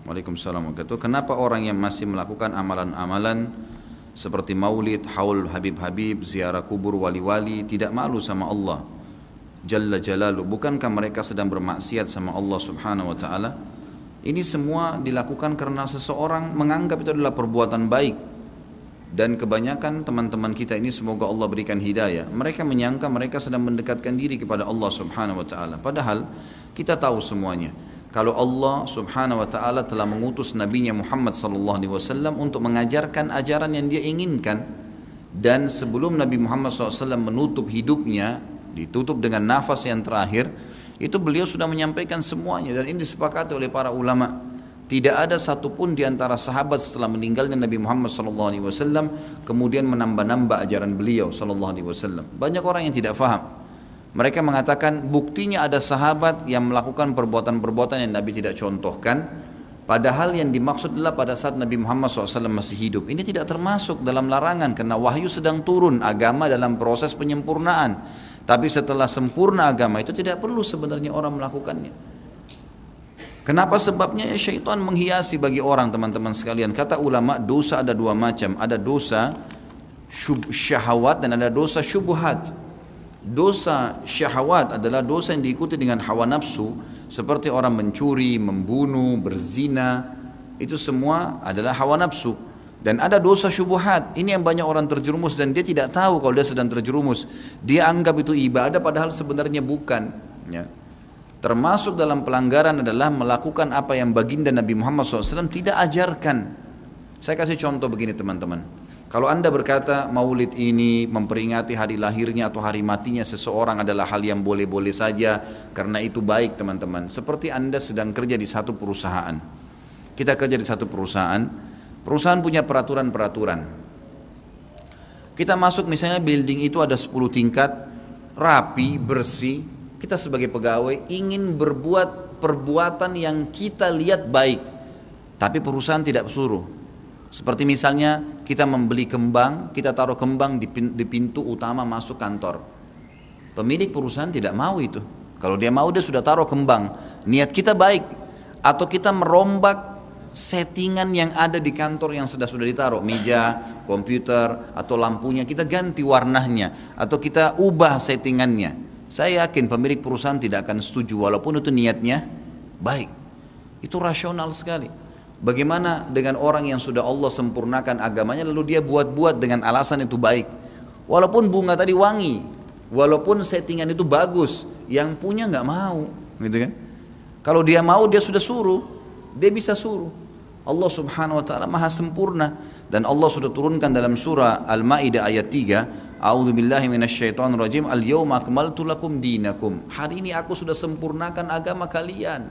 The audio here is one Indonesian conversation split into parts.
Waalaikumsalam warahmatullahi wabarakatuh. Kenapa orang yang masih melakukan amalan-amalan seperti maulid, haul Habib-Habib, ziarah kubur wali-wali tidak malu sama Allah Jalla Jalaluh? Bukankah mereka sedang bermaksiat sama Allah Subhanahu wa taala? Ini semua dilakukan karena seseorang menganggap itu adalah perbuatan baik. Dan kebanyakan teman-teman kita ini, semoga Allah berikan hidayah, mereka menyangka mereka sedang mendekatkan diri kepada Allah Subhanahu wa taala. Padahal kita tahu semuanya, kalau Allah Subhanahu wa taala telah mengutus nabinya Muhammad sallallahu alaihi wasallam untuk mengajarkan ajaran yang dia inginkan, dan sebelum Nabi Muhammad SAW menutup hidupnya, ditutup dengan nafas yang terakhir, itu beliau sudah menyampaikan semuanya, dan ini disepakati oleh para ulama. Tidak ada satupun di antara sahabat setelah meninggalnya Nabi Muhammad SAW kemudian menambah-nambah ajaran beliau SAW. Banyak orang yang tidak faham. Mereka mengatakan buktinya ada sahabat yang melakukan perbuatan-perbuatan yang Nabi tidak contohkan, padahal yang dimaksud adalah pada saat Nabi Muhammad SAW masih hidup. Ini tidak termasuk dalam larangan karena wahyu sedang turun, agama dalam proses penyempurnaan. Tapi setelah sempurna agama itu tidak perlu sebenarnya orang melakukannya. Kenapa? Sebabnya ya syaitan menghiasi bagi orang, teman-teman sekalian. Kata ulama, dosa ada dua macam. Ada dosa syahwat dan ada dosa syubhat. Dosa syahwat adalah dosa yang diikuti dengan hawa nafsu, seperti orang mencuri, membunuh, berzina. Itu semua adalah hawa nafsu. Dan ada dosa syubhat, ini yang banyak orang terjerumus dan dia tidak tahu kalau dia sedang terjerumus. Dia anggap itu ibadah padahal sebenarnya bukan, ya. Termasuk dalam pelanggaran adalah melakukan apa yang baginda Nabi Muhammad SAW tidak ajarkan. Saya kasih contoh begini teman-teman. Kalau anda berkata maulid ini memperingati hari lahirnya atau hari matinya seseorang adalah hal yang boleh-boleh saja karena itu baik, teman-teman. Seperti anda sedang kerja di satu perusahaan. Kita kerja di satu perusahaan. Perusahaan punya peraturan-peraturan. Kita masuk misalnya building itu ada 10 tingkat, rapi, bersih. Kita sebagai pegawai ingin berbuat perbuatan yang kita lihat baik, tapi perusahaan tidak suruh. Seperti misalnya kita membeli kembang, kita taruh kembang di pintu utama masuk kantor. Pemilik perusahaan tidak mau itu. Kalau dia mau dia sudah taruh kembang. Niat kita baik. Atau kita merombak settingan yang ada di kantor yang sudah ditaruh, meja, komputer, atau lampunya kita ganti warnanya, atau kita ubah settingannya. Saya yakin pemilik perusahaan tidak akan setuju walaupun itu niatnya baik. Itu rasional sekali. Bagaimana dengan orang yang sudah Allah sempurnakan agamanya lalu dia buat-buat dengan alasan itu baik. Walaupun bunga tadi wangi, walaupun settingan itu bagus, yang punya nggak mau, gitu kan? Kalau dia mau dia sudah suruh, dia bisa suruh. Allah Subhanahu wa taala Maha sempurna dan Allah sudah turunkan dalam surah Al-Maidah ayat 3, A'udzubillahi minasyaitonir rajim, al-yauma akmaltu lakum dinakum. Hari ini aku sudah sempurnakan agama kalian.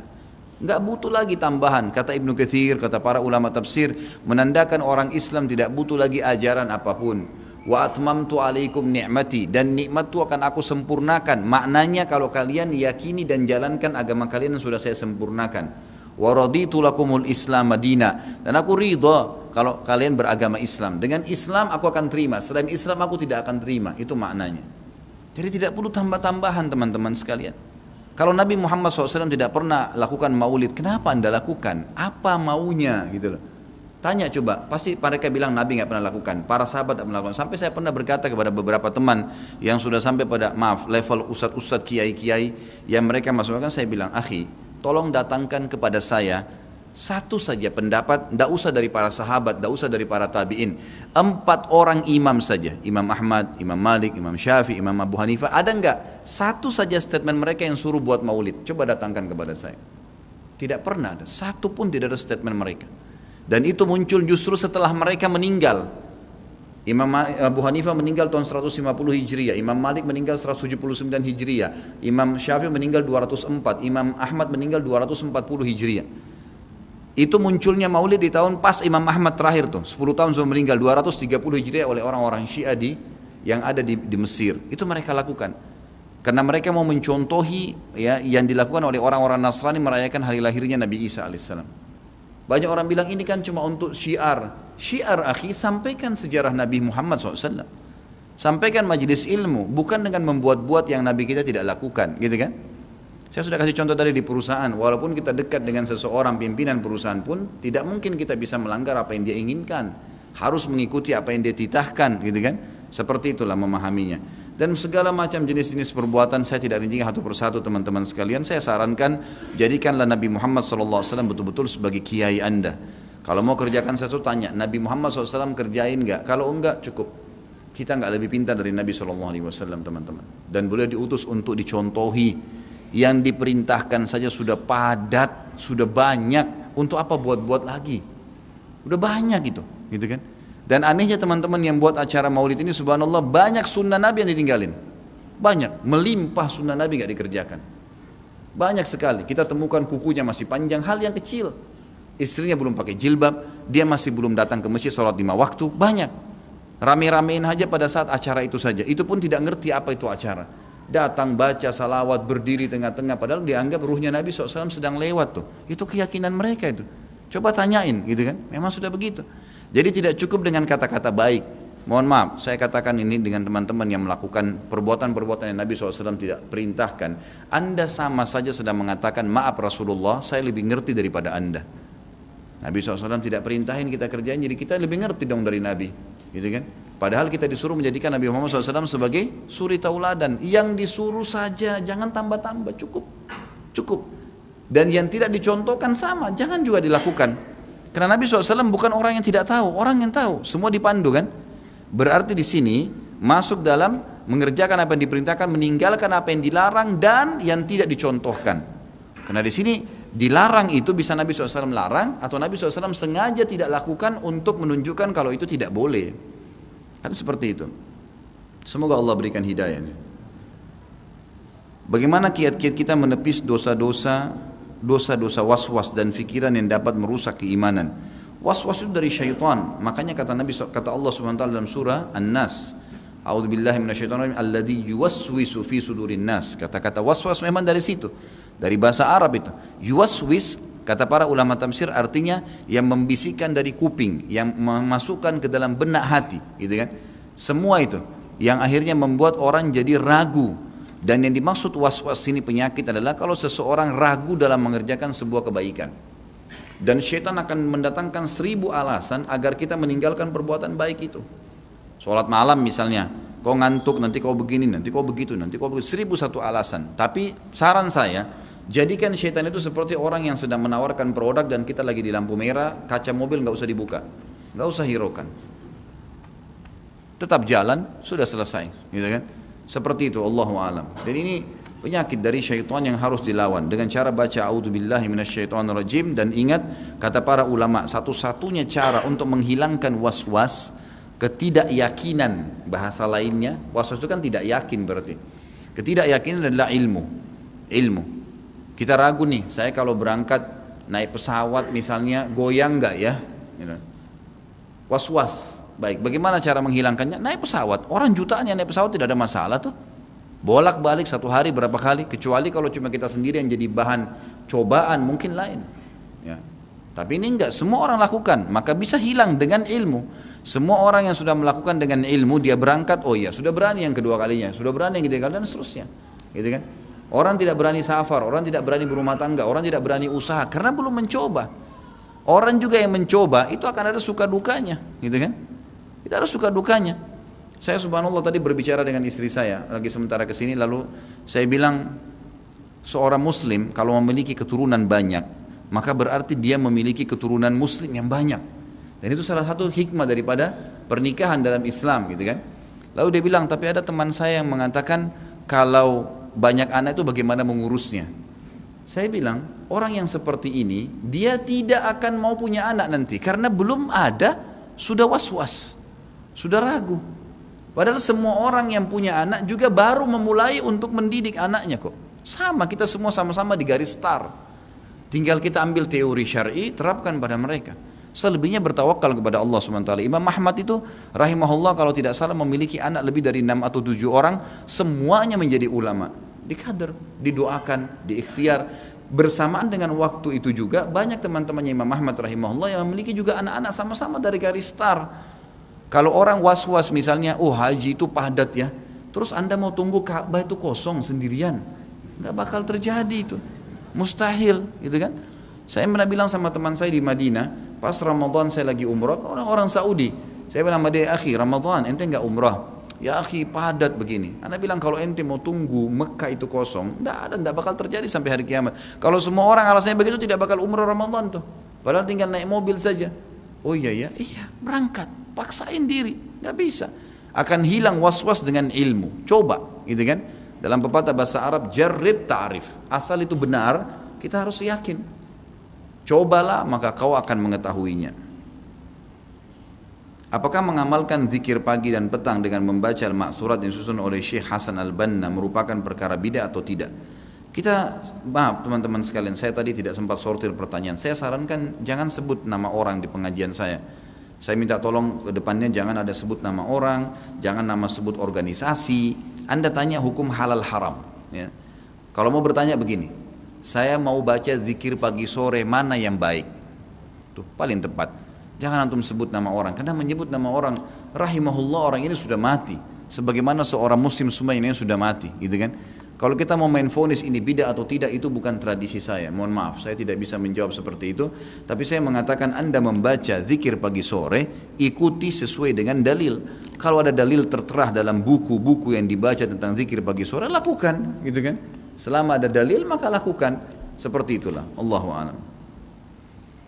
Enggak butuh lagi tambahan. Kata Ibnu Katsir, kata para ulama tafsir, menandakan orang Islam tidak butuh lagi ajaran apapun. Wa atmamtu alaikum ni'mati, dan nikmatku akan aku sempurnakan. Maknanya kalau kalian yakini dan jalankan agama kalian yang sudah saya sempurnakan. Wa raditu lakumul Islam madina, dan aku ridha kalau kalian beragama Islam. Dengan Islam aku akan terima, selain Islam aku tidak akan terima. Itu maknanya. Jadi tidak perlu tambah-tambahan teman-teman sekalian. Kalau Nabi Muhammad SAW tidak pernah lakukan maulid, kenapa anda lakukan? Apa maunya gitu loh. Tanya coba, pasti mereka bilang Nabi nggak pernah lakukan, para sahabat tidak pernah lakukan. Sampai saya pernah berkata kepada beberapa teman yang sudah sampai pada level ustadz-ustadz, kiai-kiai yang mereka masukkan, saya bilang, akhi, tolong datangkan kepada saya satu saja pendapat, tidak usah dari para sahabat, tidak usah dari para tabi'in, 4 orang imam saja, Imam Ahmad, Imam Malik, Imam Syafi'i, Imam Abu Hanifah, ada enggak satu saja statement mereka yang suruh buat maulid? Coba datangkan kepada saya. Tidak pernah ada, satu pun tidak ada statement mereka. Dan itu muncul justru setelah mereka meninggal. Imam Abu Hanifah meninggal tahun 150 Hijriah, Imam Malik meninggal 179 Hijriah, Imam Syafi'i meninggal 204, Imam Ahmad meninggal 240 Hijriah. Itu munculnya maulid di tahun pas Imam Ahmad terakhir tuh, 10 tahun sebelum meninggal, 230 Hijriah, oleh orang-orang Syiah yang ada di Mesir. Itu mereka lakukan. Karena mereka mau mencontohi ya yang dilakukan oleh orang-orang Nasrani merayakan hari lahirnya Nabi Isa alaihissalam. Banyak orang bilang ini kan cuma untuk syiar. Syiar akhi, sampaikan sejarah Nabi Muhammad SAW. Sampaikan majelis ilmu, bukan dengan membuat-buat yang Nabi kita tidak lakukan, gitu kan? Saya sudah kasih contoh tadi di perusahaan, walaupun kita dekat dengan seseorang pimpinan perusahaan pun, tidak mungkin kita bisa melanggar apa yang dia inginkan. Harus mengikuti apa yang dia titahkan, gitu kan? Seperti itulah memahaminya. Dan segala macam jenis-jenis perbuatan saya tidak rinci satu persatu teman-teman sekalian. Saya sarankan jadikanlah Nabi Muhammad SAW betul-betul sebagai kiai Anda. Kalau mau kerjakan sesuatu tanya, Nabi Muhammad SAW kerjain enggak? Kalau enggak cukup. Kita enggak lebih pintar dari Nabi SAW teman-teman. Dan beliau diutus untuk dicontohi. Yang diperintahkan saja sudah padat, sudah banyak. Untuk apa buat-buat lagi? Udah banyak gitu kan? Dan anehnya teman-teman yang buat acara maulid ini subhanallah banyak sunnah Nabi yang ditinggalin. Banyak, melimpah sunnah Nabi gak dikerjakan. Banyak sekali, kita temukan kukunya masih panjang, hal yang kecil. Istrinya belum pakai jilbab, dia masih belum datang ke masjid sholat 5 waktu, banyak. Rame-ramein aja pada saat acara itu saja, itu pun tidak ngerti apa itu acara. Datang baca salawat, berdiri tengah-tengah, padahal dianggap ruhnya Nabi SAW sedang lewat tuh. Itu keyakinan mereka itu. Coba tanyain gitu kan, memang sudah begitu. Jadi tidak cukup dengan kata-kata baik. Mohon maaf, saya katakan ini dengan teman-teman yang melakukan perbuatan-perbuatan yang Nabi SAW tidak perintahkan. Anda sama saja sedang mengatakan, maaf Rasulullah, saya lebih ngerti daripada Anda. Nabi SAW tidak perintahin kita kerjain, jadi kita lebih ngerti dong dari Nabi. Gitu kan? Padahal kita disuruh menjadikan Nabi Muhammad SAW sebagai suri tauladan. Yang disuruh saja, jangan tambah-tambah, cukup. Dan yang tidak dicontohkan sama, jangan juga dilakukan. Karena Nabi SAW bukan orang yang tidak tahu, orang yang tahu, semua dipandu kan. Berarti di sini masuk dalam mengerjakan apa yang diperintahkan, meninggalkan apa yang dilarang dan yang tidak dicontohkan. Karena di sini dilarang itu bisa Nabi SAW larang atau Nabi SAW sengaja tidak lakukan untuk menunjukkan kalau itu tidak boleh. Kan seperti itu. Semoga Allah berikan hidayah. Bagaimana kiat-kiat kita menepis dosa-dosa was-was dan fikiran yang dapat merusak keimanan. Was-was itu dari syaitan. Makanya kata Allah Subhanahu wa taala dalam surah An-Nas, A'udzubillahi minasyaitonirrajim alladzi yuwaswisu fi sudurin nas. Kata-kata was-was memang dari situ. Dari bahasa Arab itu. Yuwaswis kata para ulama tafsir artinya yang membisikkan dari kuping, yang memasukkan ke dalam benak hati, gitu kan? Semua itu yang akhirnya membuat orang jadi ragu. Dan yang dimaksud was-was ini penyakit adalah kalau seseorang ragu dalam mengerjakan sebuah kebaikan. Dan syaitan akan mendatangkan 1000 alasan agar kita meninggalkan perbuatan baik itu. Sholat malam misalnya, kau ngantuk, nanti kau begini, nanti kau begitu, nanti kau begitu, 1001 alasan. Tapi saran saya, jadikan syaitan itu seperti orang yang sedang menawarkan produk dan kita lagi di lampu merah, kaca mobil nggak usah dibuka, nggak usah hiraukan, tetap jalan, sudah selesai, gitu kan? Seperti itu, Allahu a'lam. Dan ini penyakit dari syaitan yang harus dilawan dengan cara baca a'udzubillahi minasyaitonirrajim. Dan ingat kata para ulama, satu-satunya cara untuk menghilangkan was-was, ketidakyakinan, bahasa lainnya, was-was itu kan tidak yakin berarti. Ketidakyakinan adalah ilmu. Kita ragu nih, saya kalau berangkat naik pesawat misalnya goyang nggak ya? Was-was. Baik, bagaimana cara menghilangkannya? Naik pesawat. Orang jutaan yang naik pesawat tidak ada masalah tuh. Bolak-balik 1 hari berapa kali? Kecuali kalau cuma kita sendiri yang jadi bahan cobaan mungkin lain. Ya. Tapi ini enggak, semua orang lakukan, maka bisa hilang dengan ilmu. Semua orang yang sudah melakukan dengan ilmu, dia berangkat, oh iya, sudah berani yang kedua kalinya, sudah berani yang ketiga kali dan seterusnya. Gitu kan? Orang tidak berani safar, orang tidak berani berumah tangga, orang tidak berani usaha karena belum mencoba. Orang juga yang mencoba itu akan ada suka dukanya, gitu kan? Itu ada suka dukanya. Saya subhanallah tadi berbicara dengan istri saya lagi sementara kesini, lalu saya bilang seorang muslim kalau memiliki keturunan banyak, maka berarti dia memiliki keturunan muslim yang banyak. Dan itu salah satu hikmah daripada pernikahan dalam Islam, gitu kan? Lalu dia bilang, tapi ada teman saya yang mengatakan kalau banyak anak itu bagaimana mengurusnya? Saya bilang, orang yang seperti ini dia tidak akan mau punya anak nanti karena belum ada, sudah was-was, sudah ragu. Padahal semua orang yang punya anak juga baru memulai untuk mendidik anaknya kok. Sama, kita semua sama-sama di garis start. Tinggal kita ambil teori syar'i, terapkan pada mereka. Selebihnya bertawakal kepada Allah SWT. Imam Ahmad itu rahimahullah kalau tidak salah memiliki anak lebih dari 6 atau 7 orang, semuanya menjadi ulama. Dikader, didoakan, diikhtiar. Bersamaan dengan waktu itu juga banyak teman-temannya Imam Ahmad rahimahullah yang memiliki juga anak-anak sama-sama dari garis start. Kalau orang was-was misalnya, oh haji itu padat ya, terus Anda mau tunggu Ka'bah itu kosong sendirian, nggak bakal terjadi itu, mustahil, gitu kan? Saya pernah bilang sama teman saya di Madinah, pas Ramadan saya lagi umrah, orang-orang Saudi, saya bilang sama dia, akhi Ramadan ente nggak umrah? Ya akhi padat begini. Anda bilang kalau ente mau tunggu Mekah itu kosong, nggak bakal terjadi sampai hari kiamat. Kalau semua orang alasannya begitu tidak bakal umrah Ramadan tuh. Padahal tinggal naik mobil saja. Oh iya ya, iya berangkat, paksain diri, nggak bisa. Akan hilang was-was dengan ilmu. Coba, gitu kan? Dalam pepatah bahasa Arab, jarrib ta'rif. Asal itu benar, kita harus yakin. Cobalah, maka kau akan mengetahuinya. Apakah mengamalkan zikir pagi dan petang dengan membaca al-ma'thurat yang disusun oleh Syekh Hasan al-Banna merupakan perkara bid'ah atau tidak? Kita, maaf teman-teman sekalian, saya tadi tidak sempat sortir pertanyaan. Saya sarankan jangan sebut nama orang di pengajian saya. Saya minta tolong ke depannya jangan ada sebut nama orang, jangan nama sebut organisasi. Anda tanya hukum halal haram. Ya. Kalau mau bertanya begini, saya mau baca zikir pagi sore mana yang baik? Tuh paling tepat. Jangan antum sebut nama orang, karena menyebut nama orang, rahimahullah orang ini sudah mati. Sebagaimana seorang muslim semua ini sudah mati, gitu kan? Kalau kita mau main vonis ini bid'ah atau tidak, itu bukan tradisi saya. Mohon maaf, saya tidak bisa menjawab seperti itu. Tapi saya mengatakan Anda membaca zikir pagi sore, ikuti sesuai dengan dalil. Kalau ada dalil tertera dalam buku-buku yang dibaca tentang zikir pagi sore, lakukan, gitu kan? Selama ada dalil maka lakukan. Seperti itulah. Allahu a'lam.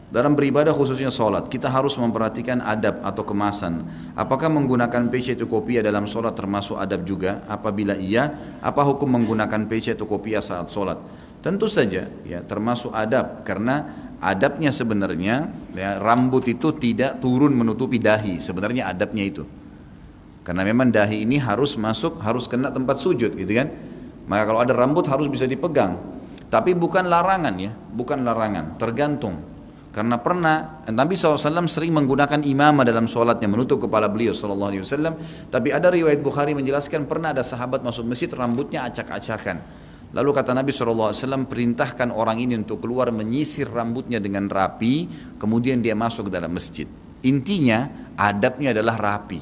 Dalam beribadah khususnya sholat, kita harus memperhatikan adab atau kemasan. Apakah menggunakan peci atau kopiah dalam sholat termasuk adab juga? Apabila iya, apa hukum menggunakan peci atau kopiah saat sholat? Tentu saja, ya termasuk adab, karena adabnya sebenarnya ya, rambut itu tidak turun menutupi dahi. Sebenarnya adabnya itu, karena memang dahi ini harus masuk, harus kena tempat sujud, gitu kan? Maka kalau ada rambut harus bisa dipegang. Tapi bukan larangan ya, bukan larangan, tergantung. Karena pernah Nabi SAW sering menggunakan imamah dalam sholatnya, menutup kepala beliau SAW. Tapi ada riwayat Bukhari menjelaskan pernah ada sahabat masuk masjid rambutnya acak-acakan. Lalu kata Nabi SAW, perintahkan orang ini untuk keluar menyisir rambutnya dengan rapi, kemudian dia masuk ke dalam masjid. Intinya adabnya adalah rapi.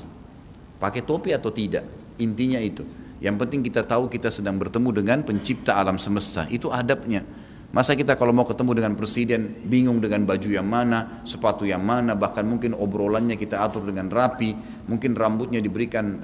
Pakai topi atau tidak, intinya itu. Yang penting kita tahu kita sedang bertemu dengan pencipta alam semesta, itu adabnya. Masa kita kalau mau ketemu dengan presiden bingung dengan baju yang mana, sepatu yang mana, bahkan mungkin obrolannya kita atur dengan rapi, mungkin rambutnya diberikan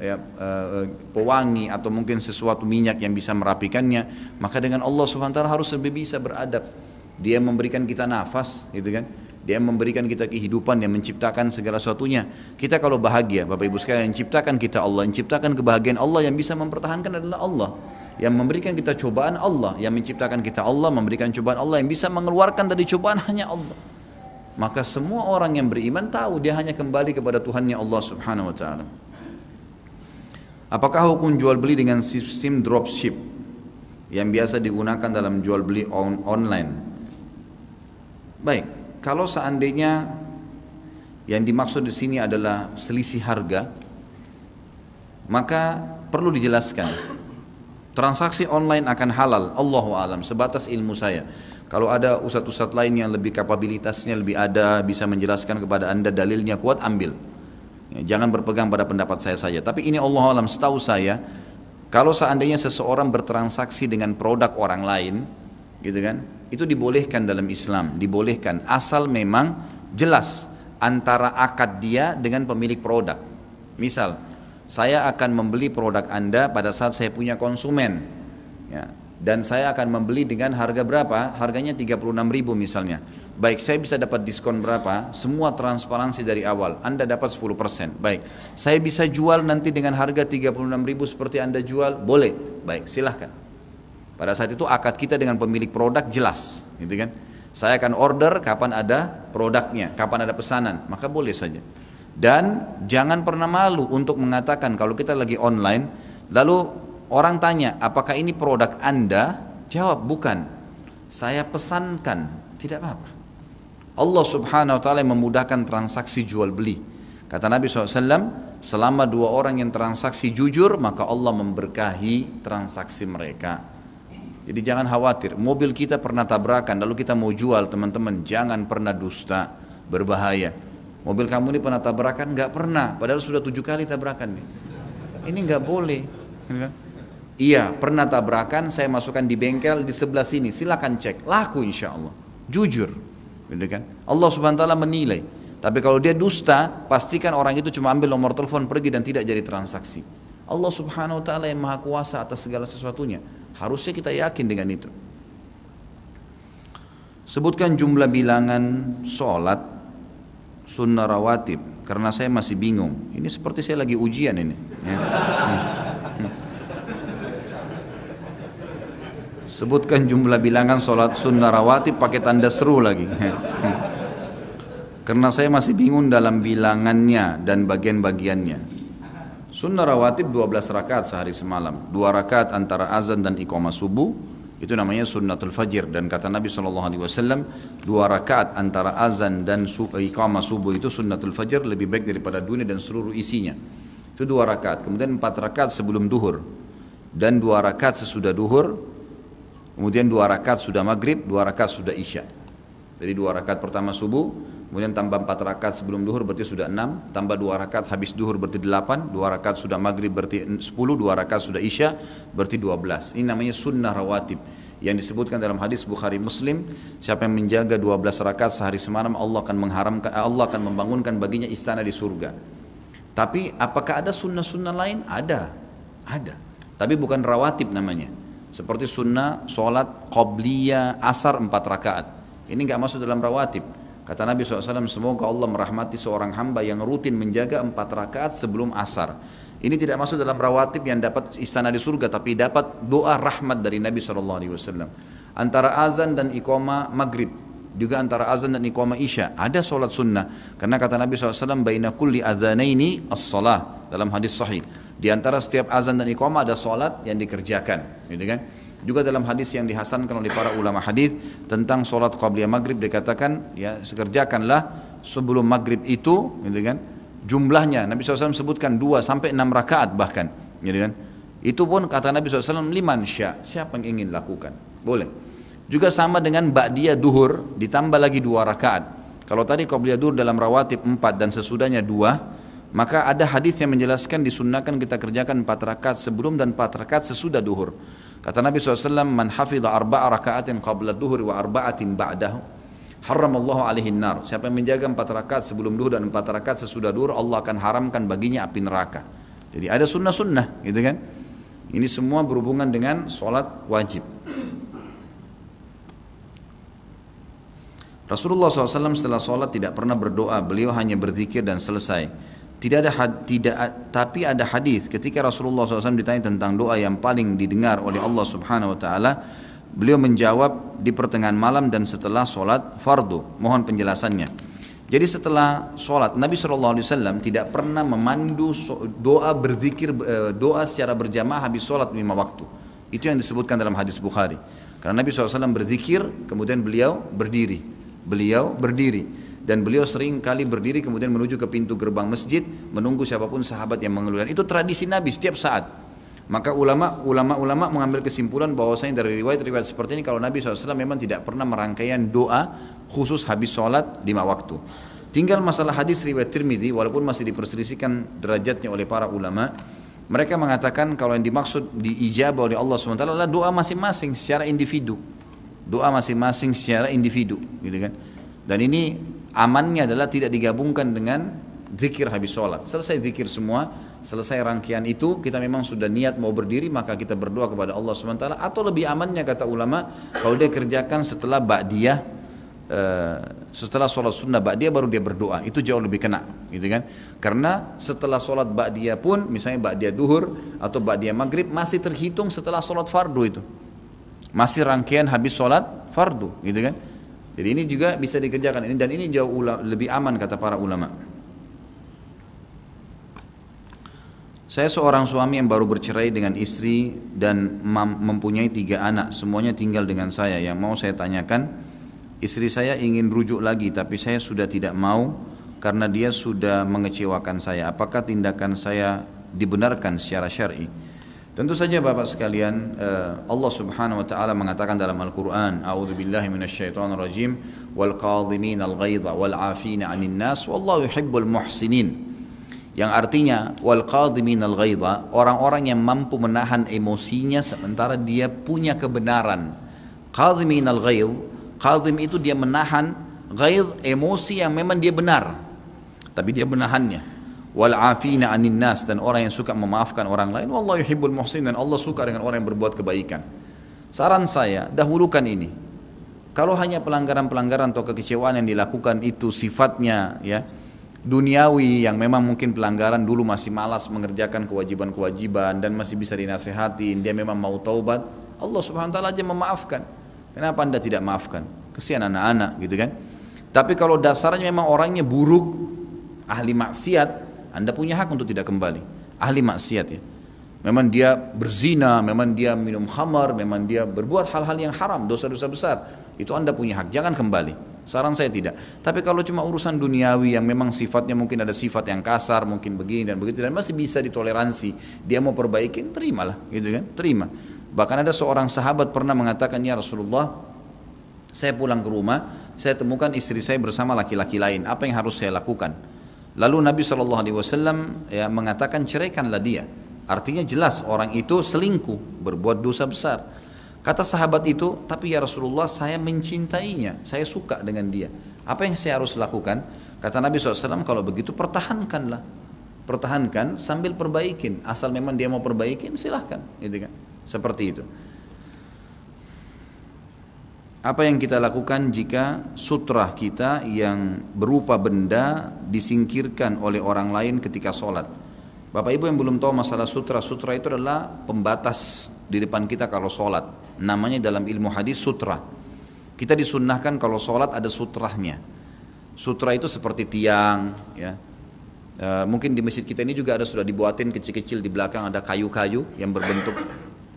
pewangi atau mungkin sesuatu minyak yang bisa merapikannya. Maka dengan Allah SWT harus lebih bisa beradab. Dia memberikan kita nafas, gitu kan? Dia memberikan kita kehidupan, yang menciptakan segala sesuatunya. Kita kalau bahagia, Bapak Ibu sekalian, yang ciptakan kita Allah, yang ciptakan kebahagiaan Allah, yang bisa mempertahankan adalah Allah. Yang memberikan kita cobaan Allah, yang menciptakan kita Allah, memberikan cobaan Allah, yang bisa mengeluarkan dari cobaan hanya Allah. Maka semua orang yang beriman tahu dia hanya kembali kepada Tuhannya Allah Subhanahu wa taala. Apakah hukum jual beli dengan sistem dropship yang biasa digunakan dalam jual beli online? Baik, kalau seandainya yang dimaksud di sini adalah selisih harga, maka perlu dijelaskan. Transaksi online akan halal, Allahu a'lam, sebatas ilmu saya. Kalau ada ustadz-ustadz lain yang lebih kapabilitasnya lebih ada, bisa menjelaskan kepada anda dalilnya kuat, ambil. Ya, jangan berpegang pada pendapat saya saja. Tapi ini Allahu a'lam, setahu saya, kalau seandainya seseorang bertransaksi dengan produk orang lain, gitu kan, itu dibolehkan dalam Islam, dibolehkan asal memang jelas antara akad dia dengan pemilik produk. Misal, saya akan membeli produk Anda pada saat saya punya konsumen, ya, dan saya akan membeli dengan harga berapa? Harganya 36.000 misalnya. Baik, saya bisa dapat diskon berapa? Semua transparansi dari awal. Anda dapat 10%. Baik, saya bisa jual nanti dengan harga 36.000 seperti Anda jual? Boleh. Baik, silahkan. Pada saat itu akad kita dengan pemilik produk jelas, gitu kan? Saya akan order kapan ada produknya, kapan ada pesanan, maka boleh saja. Dan jangan pernah malu untuk mengatakan kalau kita lagi online, lalu orang tanya, apakah ini produk Anda? Jawab, bukan. Saya pesankan, tidak apa-apa. Allah Subhanahu wa taala memudahkan transaksi jual beli. Kata Nabi SAW, selama dua orang yang transaksi jujur, maka Allah memberkahi transaksi mereka. Jadi jangan khawatir, mobil kita pernah tabrakan, lalu kita mau jual, teman-teman, jangan pernah dusta, berbahaya. Mobil kamu ini pernah tabrakan? Enggak pernah, padahal sudah 7 kali tabrakan nih. Ini enggak boleh. Iya, pernah tabrakan, saya masukkan di bengkel di sebelah sini, silakan cek, laku insya Allah, jujur, gitu kan? Allah Subhanahu Wa Taala menilai. Tapi kalau dia dusta, pastikan orang itu cuma ambil nomor telepon pergi dan tidak jadi transaksi. Allah Subhanahu Wa Taala yang maha kuasa atas segala sesuatunya. Harusnya kita yakin dengan itu. Sebutkan jumlah bilangan sholat sunnah rawatib, karena saya masih bingung. Ini seperti saya lagi ujian ini. Ya. Sebutkan jumlah bilangan sholat sunnah rawatib pakai tanda seru lagi. Karena saya masih bingung dalam bilangannya dan bagian-bagiannya. Sunnah rawatib 12 rakaat sehari semalam. 2 rakaat antara azan dan iqamah subuh. Itu namanya sunnatul fajr. Dan kata Nabi SAW, 2 rakaat antara azan dan iqamah subuh itu sunnatul fajr lebih baik daripada dunia dan seluruh isinya. Itu 2 rakaat. Kemudian 4 rakaat sebelum duhur. Dan 2 rakaat sesudah duhur. Kemudian 2 rakaat sudah maghrib, 2 rakaat sudah isya. Jadi 2 rakaat pertama subuh, kemudian tambah 4 rakaat sebelum duhur berarti sudah 6, tambah 2 rakaat habis duhur berarti 8, 2 rakaat sudah maghrib berarti 10, 2 rakaat sudah isya berarti 12. Ini namanya sunnah rawatib. Yang disebutkan dalam hadis Bukhari Muslim, siapa yang menjaga 12 rakaat sehari semalam, Allah akan membangunkan baginya istana di surga. Tapi apakah ada sunnah-sunnah lain? Ada. Tapi bukan rawatib namanya. Seperti sunnah sholat qobliyah asar 4 rakaat. Ini enggak masuk dalam rawatib. Kata Nabi SAW, semoga Allah merahmati seorang hamba yang rutin menjaga 4 rakaat sebelum asar. Ini tidak masuk dalam rawatib yang dapat istana di surga, tapi dapat doa rahmat dari Nabi SAW. Antara azan dan iqamah maghrib, juga antara azan dan iqamah isya, ada sholat sunnah. Karena kata Nabi SAW, baina kulli adzanaini as-salah, dalam hadis sahih. Di antara setiap azan dan iqamah ada sholat yang dikerjakan, gitu kan? Juga dalam hadis yang dihasankan oleh para ulama hadis tentang sholat qabliyah maghrib dikatakan, ya kerjakanlah sebelum maghrib itu, gitu kan? Jumlahnya Nabi SAW sebutkan 2 sampai 6 rakaat bahkan, gitu kan? Itu pun kata Nabi SAW, liman sya, siapa yang ingin lakukan, boleh. Juga sama dengan ba'diyah duhur ditambah lagi 2 rakaat. Kalau tadi qabliyah duhur dalam rawatib 4 dan sesudahnya 2, maka ada hadis yang menjelaskan disunnahkan kita kerjakan 4 rakaat sebelum dan 4 rakaat sesudah duhur. Kata Nabi SAW, man hafidha 4 rakaatin qabla duhur wa 4 ba'dahu haramallahu alaihi nar. Siapa yang menjaga 4 rakaat sebelum duhur dan 4 rakaat sesudah duhur, Allah akan haramkan baginya api neraka. Jadi ada sunnah-sunnah, gitu kan? Ini semua berhubungan dengan sholat wajib. Rasulullah SAW setelah sholat tidak pernah berdoa, beliau hanya berzikir dan selesai. Tapi ada hadis ketika Rasulullah SAW ditanya tentang doa yang paling didengar oleh Allah Subhanahu Wa Taala, beliau menjawab di pertengahan malam dan setelah sholat fardu. Mohon penjelasannya. Jadi setelah sholat Nabi SAW tidak pernah memandu doa berzikir, doa secara berjamaah habis sholat 5 waktu. Itu yang disebutkan dalam hadis Bukhari. Karena Nabi SAW berzikir, kemudian beliau berdiri. Dan beliau sering kali berdiri kemudian menuju ke pintu gerbang masjid menunggu siapapun sahabat yang mengeluarkan. Itu tradisi Nabi setiap saat. Maka ulama mengambil kesimpulan bahwasanya dari riwayat-riwayat seperti ini kalau Nabi SAW memang tidak pernah merangkaian doa khusus habis sholat 5 waktu. Tinggal masalah hadis riwayat Tirmidzi, walaupun masih diperselisihkan derajatnya oleh para ulama, mereka mengatakan kalau yang dimaksud diijabah oleh Allah SWT adalah doa masing-masing secara individu. Doa masing-masing secara individu, gitu kan? Dan ini amannya adalah tidak digabungkan dengan zikir habis sholat. Selesai zikir semua, selesai rangkaian itu, kita memang sudah niat mau berdiri, maka kita berdoa kepada Allah SWT. Atau lebih amannya kata ulama, kalau dia kerjakan setelah ba'diyah, setelah sholat sunnah ba'diyah baru dia berdoa, itu jauh lebih kena, gitu kan? Karena setelah sholat ba'diyah pun, misalnya ba'diyah duhur atau ba'diyah maghrib, masih terhitung setelah sholat fardu itu, masih rangkaian habis sholat fardu, gitu kan? Jadi ini juga bisa dikerjakan ini, dan ini jauh lebih aman kata para ulama. Saya seorang suami yang baru bercerai dengan istri dan mempunyai 3 anak, semuanya tinggal dengan saya. Yang mau saya tanyakan, istri saya ingin rujuk lagi tapi saya sudah tidak mau karena dia sudah mengecewakan saya. Apakah tindakan saya dibenarkan secara syar'i? Tentu saja Bapak sekalian, Allah Subhanahu wa taala mengatakan dalam Al-Qur'an, a'udzubillahi minasyaitonir rajim, wal qadhimin al-ghaidha wal 'afina 'anil nas wallahu yuhibbul muhsinin. Yang artinya wal qadhiminal ghaidha, orang-orang yang mampu menahan emosinya sementara dia punya kebenaran. Qadhiminal ghaidh, qadhim itu dia menahan, ghaidh emosi yang memang dia benar tapi dia menahannya. Wal afina 'anil nas, dan orang yang suka memaafkan orang lain. Wallahu yuhibbul muhsin, dan Allah suka dengan orang yang berbuat kebaikan. Saran saya, dahulukan ini. Kalau hanya pelanggaran-pelanggaran atau kekecewaan yang dilakukan itu sifatnya ya duniawi, yang memang mungkin pelanggaran dulu masih malas mengerjakan kewajiban-kewajiban dan masih bisa dinasehatin, dia memang mau taubat, Allah Subhanahu wa taala aja memaafkan. Kenapa Anda tidak maafkan? Kesian anak-anak gitu kan. Tapi kalau dasarnya memang orangnya buruk, ahli maksiat, Anda punya hak untuk tidak kembali. Ahli maksiat ya. Memang dia berzina, memang dia minum khamar, memang dia berbuat hal-hal yang haram, dosa-dosa besar. Itu Anda punya hak, jangan kembali. Saran saya tidak. Tapi kalau cuma urusan duniawi yang memang sifatnya mungkin ada sifat yang kasar, mungkin begini dan begitu, dan masih bisa ditoleransi, dia mau perbaikin, terimalah, gitu kan? Terima. Bahkan ada seorang sahabat pernah mengatakan, ya Rasulullah, saya pulang ke rumah, saya temukan istri saya bersama laki-laki lain, apa yang harus saya lakukan? Lalu Nabi SAW ya, mengatakan ceraikanlah dia. Artinya jelas orang itu selingkuh, berbuat dosa besar. Kata sahabat itu, tapi ya Rasulullah saya mencintainya, saya suka dengan dia. Apa yang saya harus lakukan? Kata Nabi SAW, kalau begitu pertahankanlah. Pertahankan sambil perbaikin. Asal memang dia mau perbaikin, silahkan. Gitu kan? Seperti itu. Apa yang kita lakukan jika sutrah kita yang berupa benda disingkirkan oleh orang lain ketika sholat? Bapak Ibu yang belum tahu masalah sutra, sutra itu adalah pembatas di depan kita kalau sholat. Namanya dalam ilmu hadis sutra. Kita disunnahkan kalau sholat ada sutrahnya. Sutra itu seperti tiang, ya. Mungkin di masjid kita ini juga ada sudah dibuatin kecil-kecil di belakang ada kayu-kayu yang berbentuk.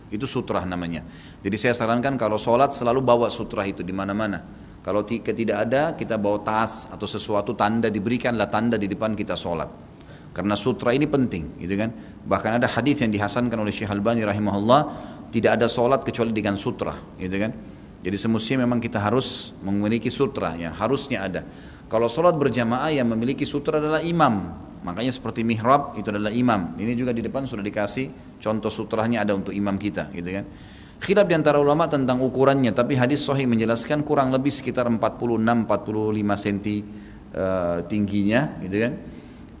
Itu sutrah namanya. Jadi saya sarankan kalau sholat selalu bawa sutrah itu di mana-mana. Kalau tidak ada, kita bawa tas atau sesuatu tanda, diberikanlah tanda di depan kita sholat. Karena sutra ini penting, gitu kan? Bahkan ada hadis yang dihasankan oleh Syekh Albani rahimahullah, tidak ada sholat kecuali dengan sutra, gitu kan? Jadi semestinya memang kita harus memiliki sutra, ya harusnya ada. Kalau sholat berjamaah yang memiliki sutra adalah imam, makanya seperti mihrab itu adalah imam. Ini juga di depan sudah dikasih contoh sutrahnya ada untuk imam kita, gitu kan? Khilaf di antara ulama tentang ukurannya, tapi hadis sahih menjelaskan kurang lebih sekitar 46-45 cm tingginya, gitu kan?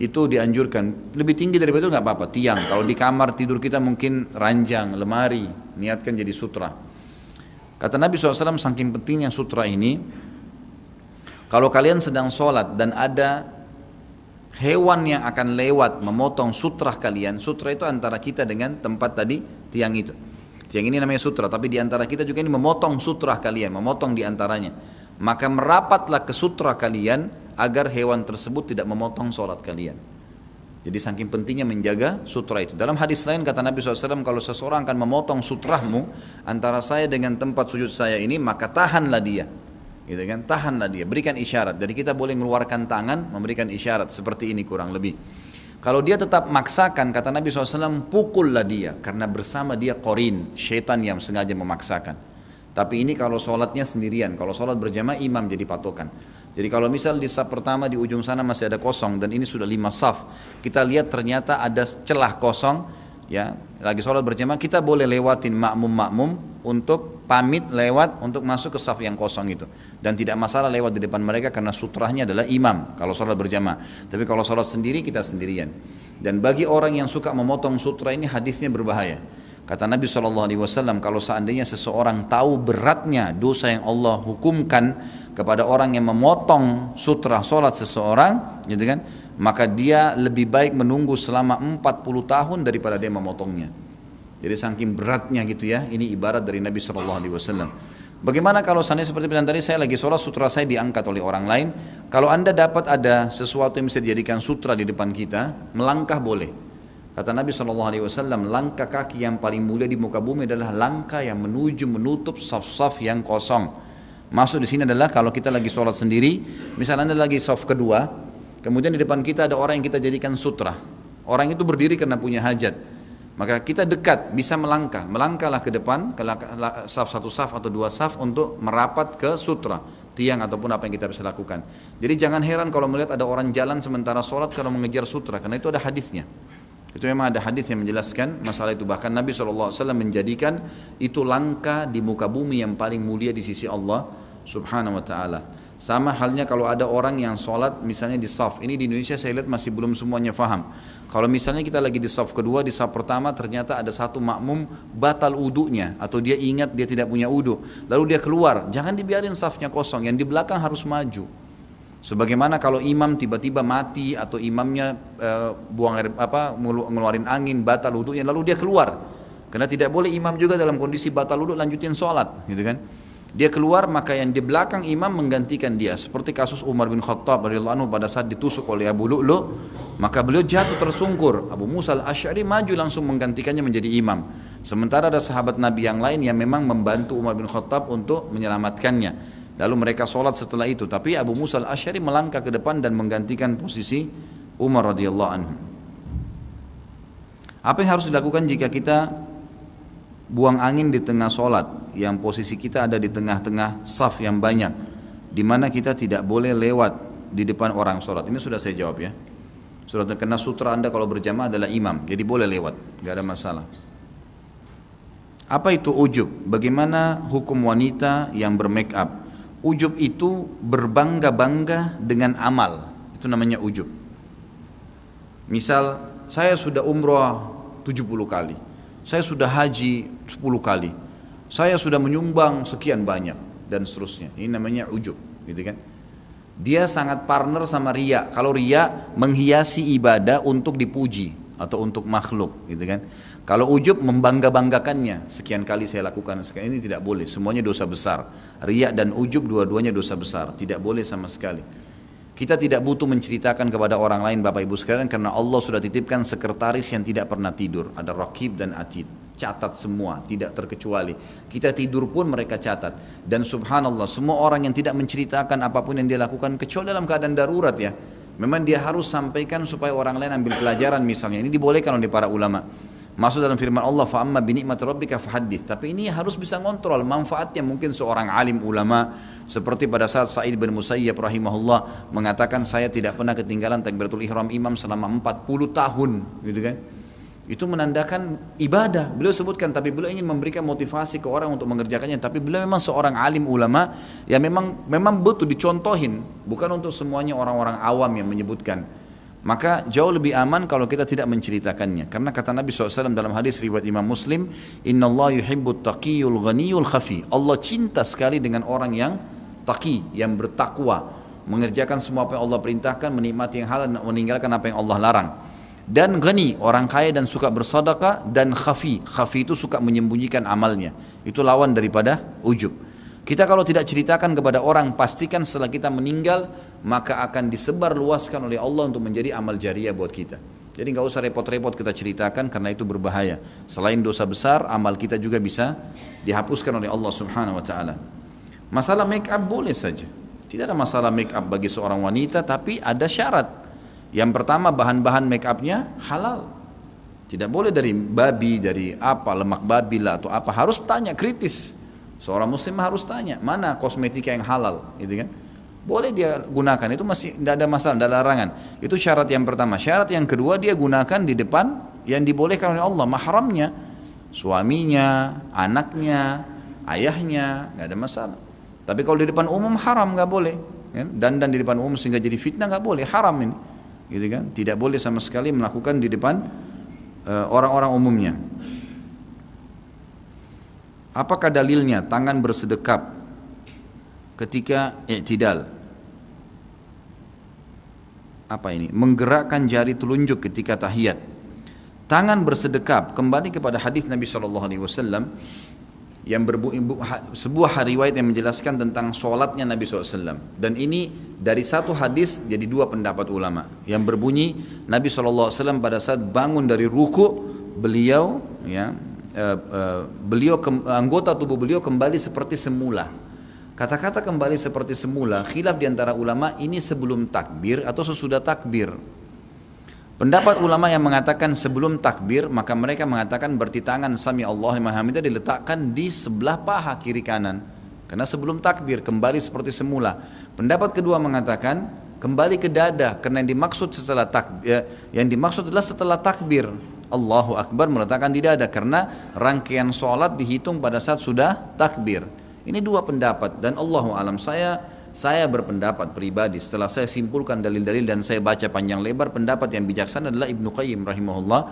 Itu dianjurkan. Lebih tinggi daripada itu nggak apa-apa, tiang. Kalau di kamar tidur kita mungkin ranjang, lemari, niatkan jadi sutra. Kata Nabi SAW, saking pentingnya sutra ini, kalau kalian sedang sholat dan ada hewan yang akan lewat memotong sutra kalian, sutra itu antara kita dengan tempat tadi, tiang itu. Tiang ini namanya sutra, tapi di antara kita juga ini memotong sutra kalian, memotong di antaranya. Maka merapatlah ke sutra kalian, agar hewan tersebut tidak memotong sholat kalian. Jadi saking pentingnya menjaga sutra itu. Dalam hadis lain kata Nabi SAW, kalau seseorang akan memotong sutrahmu antara saya dengan tempat sujud saya ini, maka tahanlah dia. Gitu kan? Tahanlah dia, berikan isyarat. Jadi kita boleh mengeluarkan tangan, memberikan isyarat seperti ini kurang lebih. Kalau dia tetap maksakan, kata Nabi SAW, pukullah dia, karena bersama dia qarin, syaitan yang sengaja memaksakan. Tapi ini kalau sholatnya sendirian, kalau sholat berjamaah imam jadi patokan. Jadi kalau misal di saf pertama di ujung sana masih ada kosong dan ini sudah 5 saf, kita lihat ternyata ada celah kosong, ya lagi sholat berjamaah, kita boleh lewatin makmum untuk pamit lewat untuk masuk ke saf yang kosong itu, dan tidak masalah lewat di depan mereka karena sutrahnya adalah imam kalau sholat berjamaah. Tapi kalau sholat sendiri kita sendirian. Dan bagi orang yang suka memotong sutra ini hadisnya berbahaya. Kata Nabi SAW, kalau seandainya seseorang tahu beratnya dosa yang Allah hukumkan kepada orang yang memotong sutra sholat seseorang, gitu kan, maka dia lebih baik menunggu selama 40 tahun daripada dia memotongnya. Jadi saking beratnya gitu ya, ini ibarat dari Nabi SAW. Bagaimana kalau seandainya seperti bilang tadi, saya lagi sholat, sutra saya diangkat oleh orang lain. Kalau Anda dapat ada sesuatu yang bisa dijadikan sutra di depan kita, melangkah boleh. Kata Nabi SAW, langkah kaki yang paling mulia di muka bumi adalah langkah yang menutup saf-saf yang kosong. Maksud di sini adalah kalau kita lagi sholat sendiri, misalnya Anda lagi saf kedua, kemudian di depan kita ada orang yang kita jadikan sutra. Orang itu berdiri karena punya hajat. Maka kita dekat, bisa melangkahlah ke depan, ke saf 1 saf atau 2 saf untuk merapat ke sutra. tiang ataupun apa yang kita bisa lakukan. Jadi jangan heran kalau melihat ada orang jalan sementara sholat kalau mengejar sutra, karena itu ada hadisnya. Itu memang ada hadis yang menjelaskan masalah itu. Bahkan Nabi SAW menjadikan itu langkah di muka bumi yang paling mulia di sisi Allah Subhanahu wa ta'ala. Sama halnya kalau ada orang yang sholat misalnya di saf. Ini di Indonesia saya lihat masih belum semuanya faham. Kalau misalnya kita lagi di saf kedua, di saf pertama ternyata ada satu makmum batal wudunya, atau dia ingat dia tidak punya wudu, lalu dia keluar, jangan dibiarin safnya kosong, yang di belakang harus maju. Sebagaimana kalau imam tiba-tiba mati atau imamnya buang air ngeluarin angin, batal wudunya, lalu dia keluar. Karena tidak boleh imam juga dalam kondisi batal wudu lanjutin sholat, gitu kan? Dia keluar, maka yang di belakang imam menggantikan dia. Seperti kasus Umar bin Khattab radhiyallahu anhu pada saat ditusuk oleh Abu Lu'lu', maka beliau jatuh tersungkur. Abu Musa al-Asy'ari maju langsung menggantikannya menjadi imam. Sementara ada sahabat Nabi yang lain yang memang membantu Umar bin Khattab untuk menyelamatkannya. Lalu mereka sholat setelah itu. Tapi Abu Musa al-Asy'ari melangkah ke depan dan menggantikan posisi Umar radhiyallahu anhu. Apa yang harus dilakukan jika kita buang angin di tengah sholat, yang posisi kita ada di tengah-tengah saf yang banyak, di mana kita tidak boleh lewat di depan orang sholat? Ini sudah saya jawab ya. Sudah terkena sutra Anda kalau berjamaah adalah imam, jadi boleh lewat, gak ada masalah. Apa itu ujub? Bagaimana hukum wanita yang bermake up? Ujub itu berbangga-bangga dengan amal, itu namanya ujub. Misal saya sudah umrah 70 kali, saya sudah haji 10 kali, saya sudah menyumbang sekian banyak, dan seterusnya. Ini namanya ujub, gitu kan? Dia sangat partner sama riya. Kalau riya menghiasi ibadah untuk dipuji atau untuk makhluk, gitu kan? Kalau ujub membangga-banggakannya, sekian kali saya lakukan, sekian, ini tidak boleh. Semuanya dosa besar. Riya dan ujub dua-duanya dosa besar, tidak boleh sama sekali. Kita tidak butuh menceritakan kepada orang lain, Bapak Ibu sekalian, karena Allah sudah titipkan sekretaris yang tidak pernah tidur. Ada Raqib dan Atid, catat semua, tidak terkecuali. Kita tidur pun mereka catat. Dan subhanallah, semua orang yang tidak menceritakan apapun yang dia lakukan, kecuali dalam keadaan darurat ya, memang dia harus sampaikan supaya orang lain ambil pelajaran misalnya. Ini dibolehkan oleh para ulama. Masuk dalam firman Allah, fa'amma binikmati rabbika fahaddits. Tapi ini harus bisa ngontrol manfaatnya. Mungkin seorang alim ulama seperti pada saat Sa'id bin Musayyab rahimahullah mengatakan, saya tidak pernah ketinggalan takbiratul ihram imam selama 40 tahun, gitu kan? Itu menandakan ibadah. Beliau sebutkan, tapi beliau ingin memberikan motivasi ke orang untuk mengerjakannya. Tapi beliau memang seorang alim ulama yang memang betul dicontohin, bukan untuk semuanya orang-orang awam yang menyebutkan. Maka jauh lebih aman kalau kita tidak menceritakannya. Karena kata Nabi SAW dalam hadis riwayat Imam Muslim, Inna Allah yuhibbut taqiyul ghaniyul khafi. Allah cinta sekali dengan orang yang taqi, yang bertakwa, mengerjakan semua apa yang Allah perintahkan, menikmati yang halal, meninggalkan apa yang Allah larang. Dan ghani, orang kaya dan suka bersedekah. Dan khafi, khafi itu suka menyembunyikan amalnya. Itu lawan daripada ujub. Kita kalau tidak ceritakan kepada orang, pastikan setelah kita meninggal, maka akan disebar luaskan oleh Allah untuk menjadi amal jariah buat kita. Jadi nggak usah repot-repot kita ceritakan, karena itu berbahaya. Selain dosa besar, amal kita juga bisa dihapuskan oleh Allah Subhanahu wa ta'ala. Masalah make up boleh saja, tidak ada masalah make up bagi seorang wanita, tapi ada syarat. Yang pertama, bahan-bahan make upnya halal. Tidak boleh dari babi, dari apa, lemak babi lah atau apa. Harus tanya kritis. Seorang muslim harus tanya, mana kosmetika yang halal, gitu kan? Boleh dia gunakan, itu masih tidak ada masalah, tidak ada larangan. Itu syarat yang pertama. Syarat yang kedua, dia gunakan di depan yang dibolehkan oleh Allah, mahramnya, suaminya, anaknya, ayahnya, nggak ada masalah. Tapi kalau di depan umum haram, nggak boleh. Dan di depan umum sehingga jadi fitnah, nggak boleh, haram ini, gitu kan? Tidak boleh sama sekali melakukan di depan orang-orang umumnya. Apakah dalilnya tangan bersedekap ketika i'tidal? Apa ini? Menggerakkan jari telunjuk ketika tahiyat. Tangan bersedekap kembali kepada hadis Nabi SAW yang sebuah riwayat yang menjelaskan tentang sholatnya Nabi SAW. Dan ini dari satu hadis jadi dua pendapat ulama yang berbunyi, Nabi SAW pada saat bangun dari ruku, beliau anggota tubuh beliau kembali seperti semula. Kata-kata kembali seperti semula, khilaf di antara ulama, ini sebelum takbir atau sesudah takbir. Pendapat ulama yang mengatakan sebelum takbir, maka mereka mengatakan berarti tangan sami Allah liman hamidah diletakkan di sebelah paha kiri kanan. Karena sebelum takbir kembali seperti semula. Pendapat kedua mengatakan kembali ke dada karena yang dimaksud setelah takbir, yang dimaksud adalah setelah takbir. Allahu Akbar meletakkan di dada karena rangkaian sholat dihitung pada saat sudah takbir. Ini dua pendapat dan Allahu alam saya berpendapat pribadi setelah saya simpulkan dalil-dalil dan saya baca panjang lebar, pendapat yang bijaksana adalah Ibnu Qayyim rahimahullah.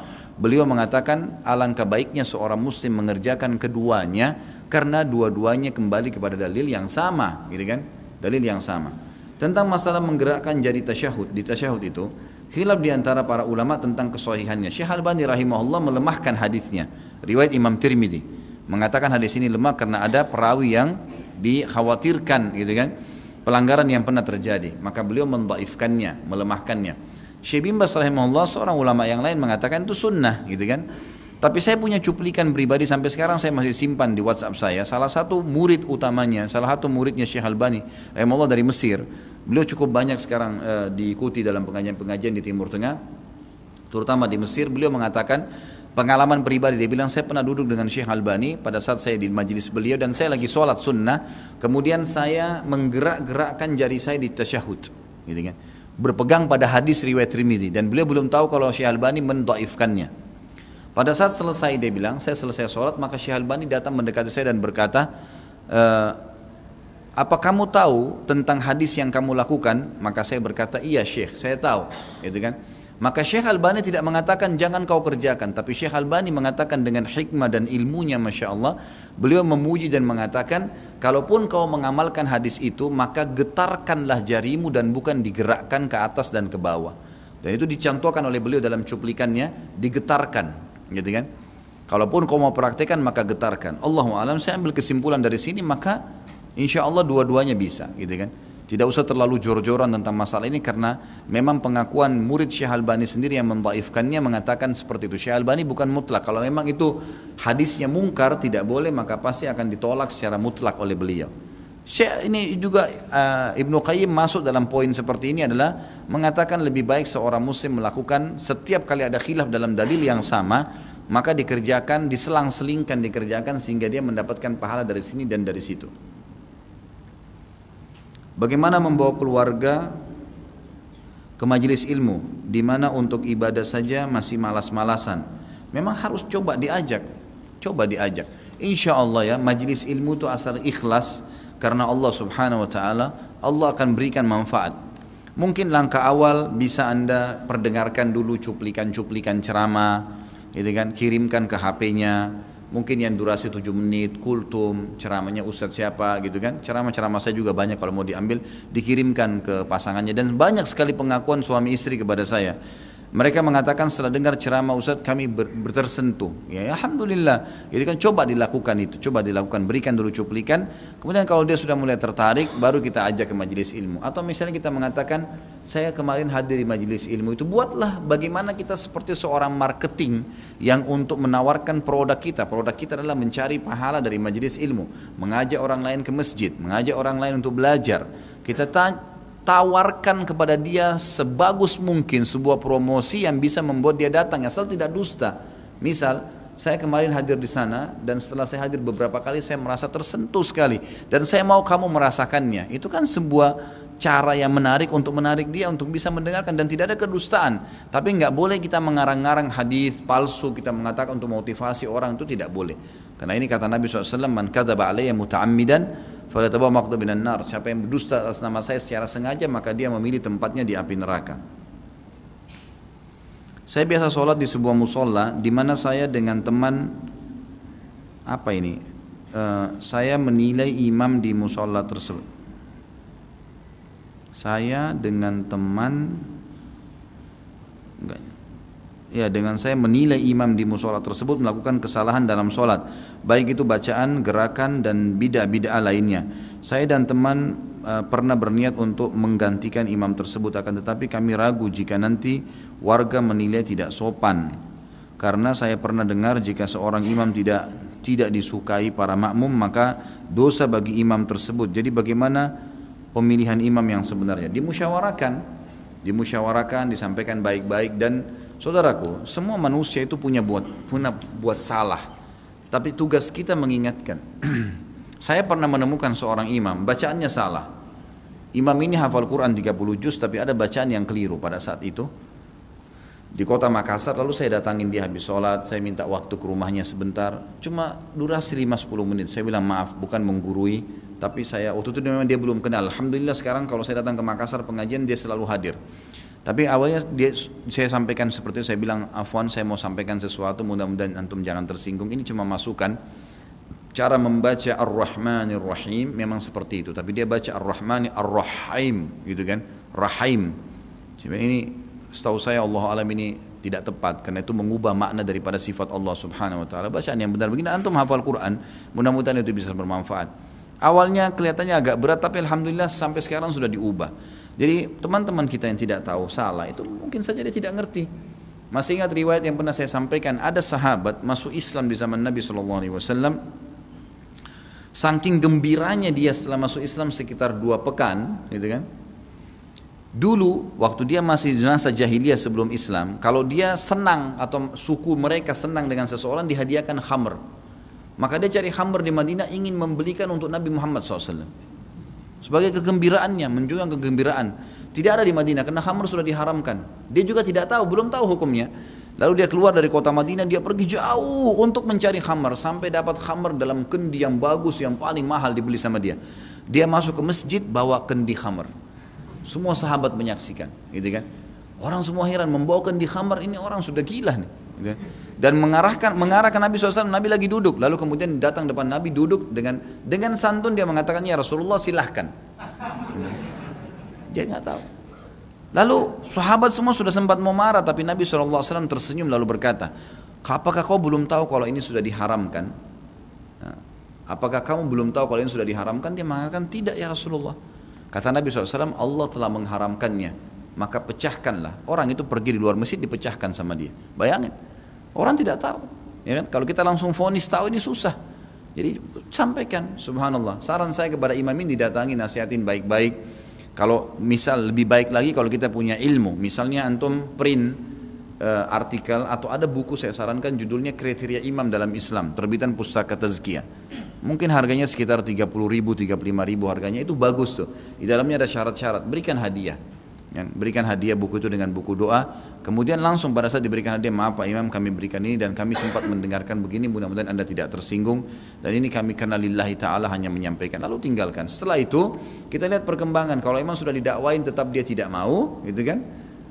Beliau mengatakan alangkah baiknya seorang muslim mengerjakan keduanya karena dua-duanya kembali kepada dalil yang sama, gitu kan? Dalil yang sama. Tentang masalah menggerakkan jari tasyahud, di tasyahud itu khilaf di antara para ulama tentang kesahihannya. Syekh Albani rahimahullah melemahkan hadisnya. Riwayat Imam Tirmidzi mengatakan hadis ini lemah karena ada perawi yang dikhawatirkan, gitu kan? Pelanggaran yang pernah terjadi, maka beliau mendhaifkannya, melemahkannya. Syekh bin Baz rahimahullah seorang ulama yang lain mengatakan itu sunnah, gitu kan. Tapi saya punya cuplikan pribadi sampai sekarang saya masih simpan di WhatsApp saya. Salah satu murid utamanya, salah satu muridnya Syekh Albani rahimahullah dari Mesir. Beliau cukup banyak sekarang diikuti dalam pengajian-pengajian di Timur Tengah, terutama di Mesir. Beliau mengatakan pengalaman pribadi, dia bilang saya pernah duduk dengan Syekh Albani pada saat saya di majelis beliau dan saya lagi sholat sunnah, kemudian saya menggerak-gerakkan jari saya di tasyahud, gitu kan, berpegang pada hadis riwayat Tirmidzi, dan beliau belum tahu kalau Syekh Albani mendhaifkannya. Pada saat selesai dia bilang, saya selesai sholat, maka Syekh Albani datang mendekati saya dan berkata, apa kamu tahu tentang hadis yang kamu lakukan? Maka saya berkata, iya Syekh, saya tahu, gitu kan. Maka Syekh Albani tidak mengatakan jangan kau kerjakan, tapi Syekh Albani mengatakan dengan hikmah dan ilmunya, Masya Allah, beliau memuji dan mengatakan, kalaupun kau mengamalkan hadis itu, maka getarkanlah jarimu dan bukan digerakkan ke atas dan ke bawah. Dan itu dicontohkan oleh beliau dalam cuplikannya, digetarkan, gitu kan. Kalaupun kau mau praktekkan maka getarkan. Allahu alam, saya ambil kesimpulan dari sini, maka insya Allah dua-duanya bisa, gitu kan. Tidak usah terlalu jor-joran tentang masalah ini karena memang pengakuan murid Syekh Albani sendiri yang mendhaifkannya mengatakan seperti itu. Syekh Albani bukan mutlak. Kalau memang itu hadisnya mungkar tidak boleh, maka pasti akan ditolak secara mutlak oleh beliau. Syekh ini juga Ibnu Qayyim masuk dalam poin seperti ini adalah mengatakan lebih baik seorang muslim melakukan setiap kali ada khilaf dalam dalil yang sama, maka dikerjakan, diselang-selingkan dikerjakan sehingga dia mendapatkan pahala dari sini dan dari situ. Bagaimana membawa keluarga ke majelis ilmu di mana untuk ibadah saja masih malas-malasan? Memang harus coba diajak. Insya Allah ya, majelis ilmu itu asal ikhlas karena Allah Subhanahu wa taala, Allah akan berikan manfaat. Mungkin langkah awal bisa Anda perdengarkan dulu cuplikan-cuplikan ceramah, gitu kan, kirimkan ke HP-nya. Mungkin yang durasi 7 menit, kultum, ceramahnya ustadz siapa, gitu kan. Ceramah-ceramah saya juga banyak kalau mau diambil, dikirimkan ke pasangannya. Dan banyak sekali pengakuan suami istri kepada saya. Mereka mengatakan setelah dengar ceramah ustadz kami tersentuh. Ya alhamdulillah. Jadi kan coba dilakukan, berikan dulu cuplikan. Kemudian kalau dia sudah mulai tertarik, baru kita ajak ke majelis ilmu. Atau misalnya kita mengatakan, saya kemarin hadir di majelis ilmu itu, buatlah bagaimana kita seperti seorang marketing yang untuk menawarkan produk kita. Produk kita adalah mencari pahala dari majelis ilmu, mengajak orang lain ke masjid, mengajak orang lain untuk belajar. Kita tawarkan kepada dia sebagus mungkin sebuah promosi yang bisa membuat dia datang, asal tidak dusta. Misal, saya kemarin hadir di sana dan setelah saya hadir beberapa kali saya merasa tersentuh sekali dan saya mau kamu merasakannya. Itu kan sebuah cara yang menarik untuk menarik dia untuk bisa mendengarkan dan tidak ada kedustaan. Tapi nggak boleh kita mengarang-arang hadis palsu, kita mengatakan untuk motivasi orang, itu tidak boleh. Karena ini kata Nabi SAW, man kadzaba alayya muta'ammidan falatabawa maqtu minan nar. Siapa yang berdusta atas nama saya secara sengaja, maka dia memilih tempatnya di api neraka. Saya biasa sholat di sebuah musola di mana saya dengan teman saya menilai imam di musola tersebut. Saya dengan teman dengan saya menilai imam di musola tersebut melakukan kesalahan dalam sholat, baik itu bacaan, gerakan dan bid'ah lainnya. Saya dan teman pernah berniat untuk menggantikan imam tersebut, akan tetapi kami ragu jika nanti warga menilai tidak sopan. Karena saya pernah dengar jika seorang imam tidak disukai para makmum, maka dosa bagi imam tersebut. Jadi bagaimana pemilihan imam yang sebenarnya? Dimusyawarakan, disampaikan baik-baik. Dan saudaraku, semua manusia itu punya buat salah. Tapi tugas kita mengingatkan. Saya pernah menemukan seorang imam, bacaannya salah. Imam ini hafal Quran 30 juz tapi ada bacaan yang keliru pada saat itu. Di kota Makassar, lalu saya datangin dia habis sholat, saya minta waktu ke rumahnya sebentar, cuma durasi 5-10 menit. Saya bilang maaf, bukan menggurui, tapi saya waktu itu memang dia belum kenal. Alhamdulillah sekarang kalau saya datang ke Makassar pengajian dia selalu hadir. Tapi awalnya saya sampaikan seperti itu, saya bilang afwan, saya mau sampaikan sesuatu, mudah-mudahan antum jangan tersinggung. Ini cuma masukan. Cara membaca Ar-Rahmanir Rahim memang seperti itu, tapi dia baca Ar-Rahmani Ar-Rahim, gitu kan? Rahim. Sebenarnya ini setahu saya Allah alam ini tidak tepat karena itu mengubah makna daripada sifat Allah Subhanahu wa taala. Bacaan yang benar begini antum hafal Quran, mudah-mudahan itu bisa bermanfaat. Awalnya kelihatannya agak berat tapi alhamdulillah sampai sekarang sudah diubah. Jadi teman-teman kita yang tidak tahu salah itu mungkin saja dia tidak ngerti. Masih ingat riwayat yang pernah saya sampaikan, ada sahabat masuk Islam di zaman Nabi SAW. Saking gembiranya dia setelah masuk Islam sekitar 2 pekan, gitu kan? Dulu waktu dia masih di masa jahiliyah sebelum Islam, kalau dia senang atau suku mereka senang dengan seseorang dihadiahkan khamr. Maka dia cari khamr di Madinah ingin membelikan untuk Nabi Muhammad SAW. Sebagai kegembiraannya, menunjukkan kegembiraan. Tidak ada di Madinah karena khamr sudah diharamkan. Dia juga tidak tahu, belum tahu hukumnya. Lalu dia keluar dari kota Madinah, dia pergi jauh untuk mencari khamr. Sampai dapat khamr dalam kendi yang bagus, yang paling mahal dibeli sama dia. Dia masuk ke masjid bawa kendi khamr. Semua sahabat menyaksikan, gitu kan? Orang semua heran, membawakan di khamar ini orang sudah gila nih, gitu kan? Dan mengarahkan Nabi SAW. Nabi lagi duduk, lalu kemudian datang depan Nabi duduk dengan santun dia mengatakan ya Rasulullah silahkan. Dia nggak tahu. Lalu sahabat semua sudah sempat mau marah, tapi Nabi SAW tersenyum lalu berkata, apakah kau belum tahu kalau ini sudah diharamkan? Apakah kamu belum tahu kalau ini sudah diharamkan? Dia mengatakan tidak ya Rasulullah. Kata Nabi SAW, Allah telah mengharamkannya, maka pecahkanlah. Orang itu pergi di luar masjid dipecahkan sama dia. Bayangin, orang tidak tahu. Ya kan? Kalau kita langsung vonis tahu ini susah. Jadi sampaikan, subhanallah. Saran saya kepada imam ini didatangi, nasihatin baik-baik. Kalau misal lebih baik lagi kalau kita punya ilmu. Misalnya antum print artikel atau ada buku saya sarankan judulnya Kriteria Imam dalam Islam, terbitan Pustaka Tazkiyah. Mungkin harganya sekitar 30.000, 35.000 harganya, itu bagus tuh. Di dalamnya ada syarat-syarat, berikan hadiah. Ya, berikan hadiah buku itu dengan buku doa. Kemudian langsung pada saat diberikan hadiah, maaf Pak Imam kami berikan ini dan kami sempat mendengarkan begini, mudah-mudahan Anda tidak tersinggung. Dan ini kami karena lillahi ta'ala hanya menyampaikan. Lalu tinggalkan. Setelah itu kita lihat perkembangan. Kalau memang sudah didakwain tetap dia tidak mau, gitu kan?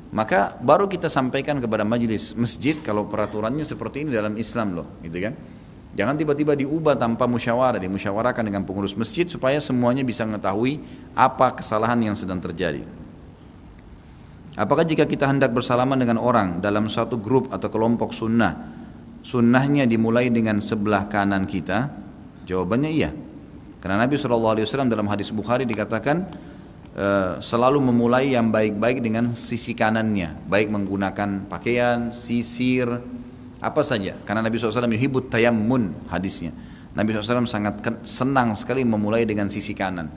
Maka baru kita sampaikan kepada majelis masjid kalau peraturannya seperti ini dalam Islam loh, gitu kan? Jangan tiba-tiba diubah tanpa musyawarah, dimusyawarahkan dengan pengurus masjid supaya semuanya bisa mengetahui apa kesalahan yang sedang terjadi. Apakah jika kita hendak bersalaman dengan orang dalam suatu grup atau kelompok sunnah, sunnahnya dimulai dengan sebelah kanan kita? Jawabannya iya. Karena Nabi SAW dalam hadis Bukhari dikatakan selalu memulai yang baik-baik dengan sisi kanannya, baik menggunakan pakaian, sisir, apa saja, karena Nabi SAW yuhibbut tayammun hadisnya. Nabi SAW sangat senang sekali memulai dengan sisi kanan.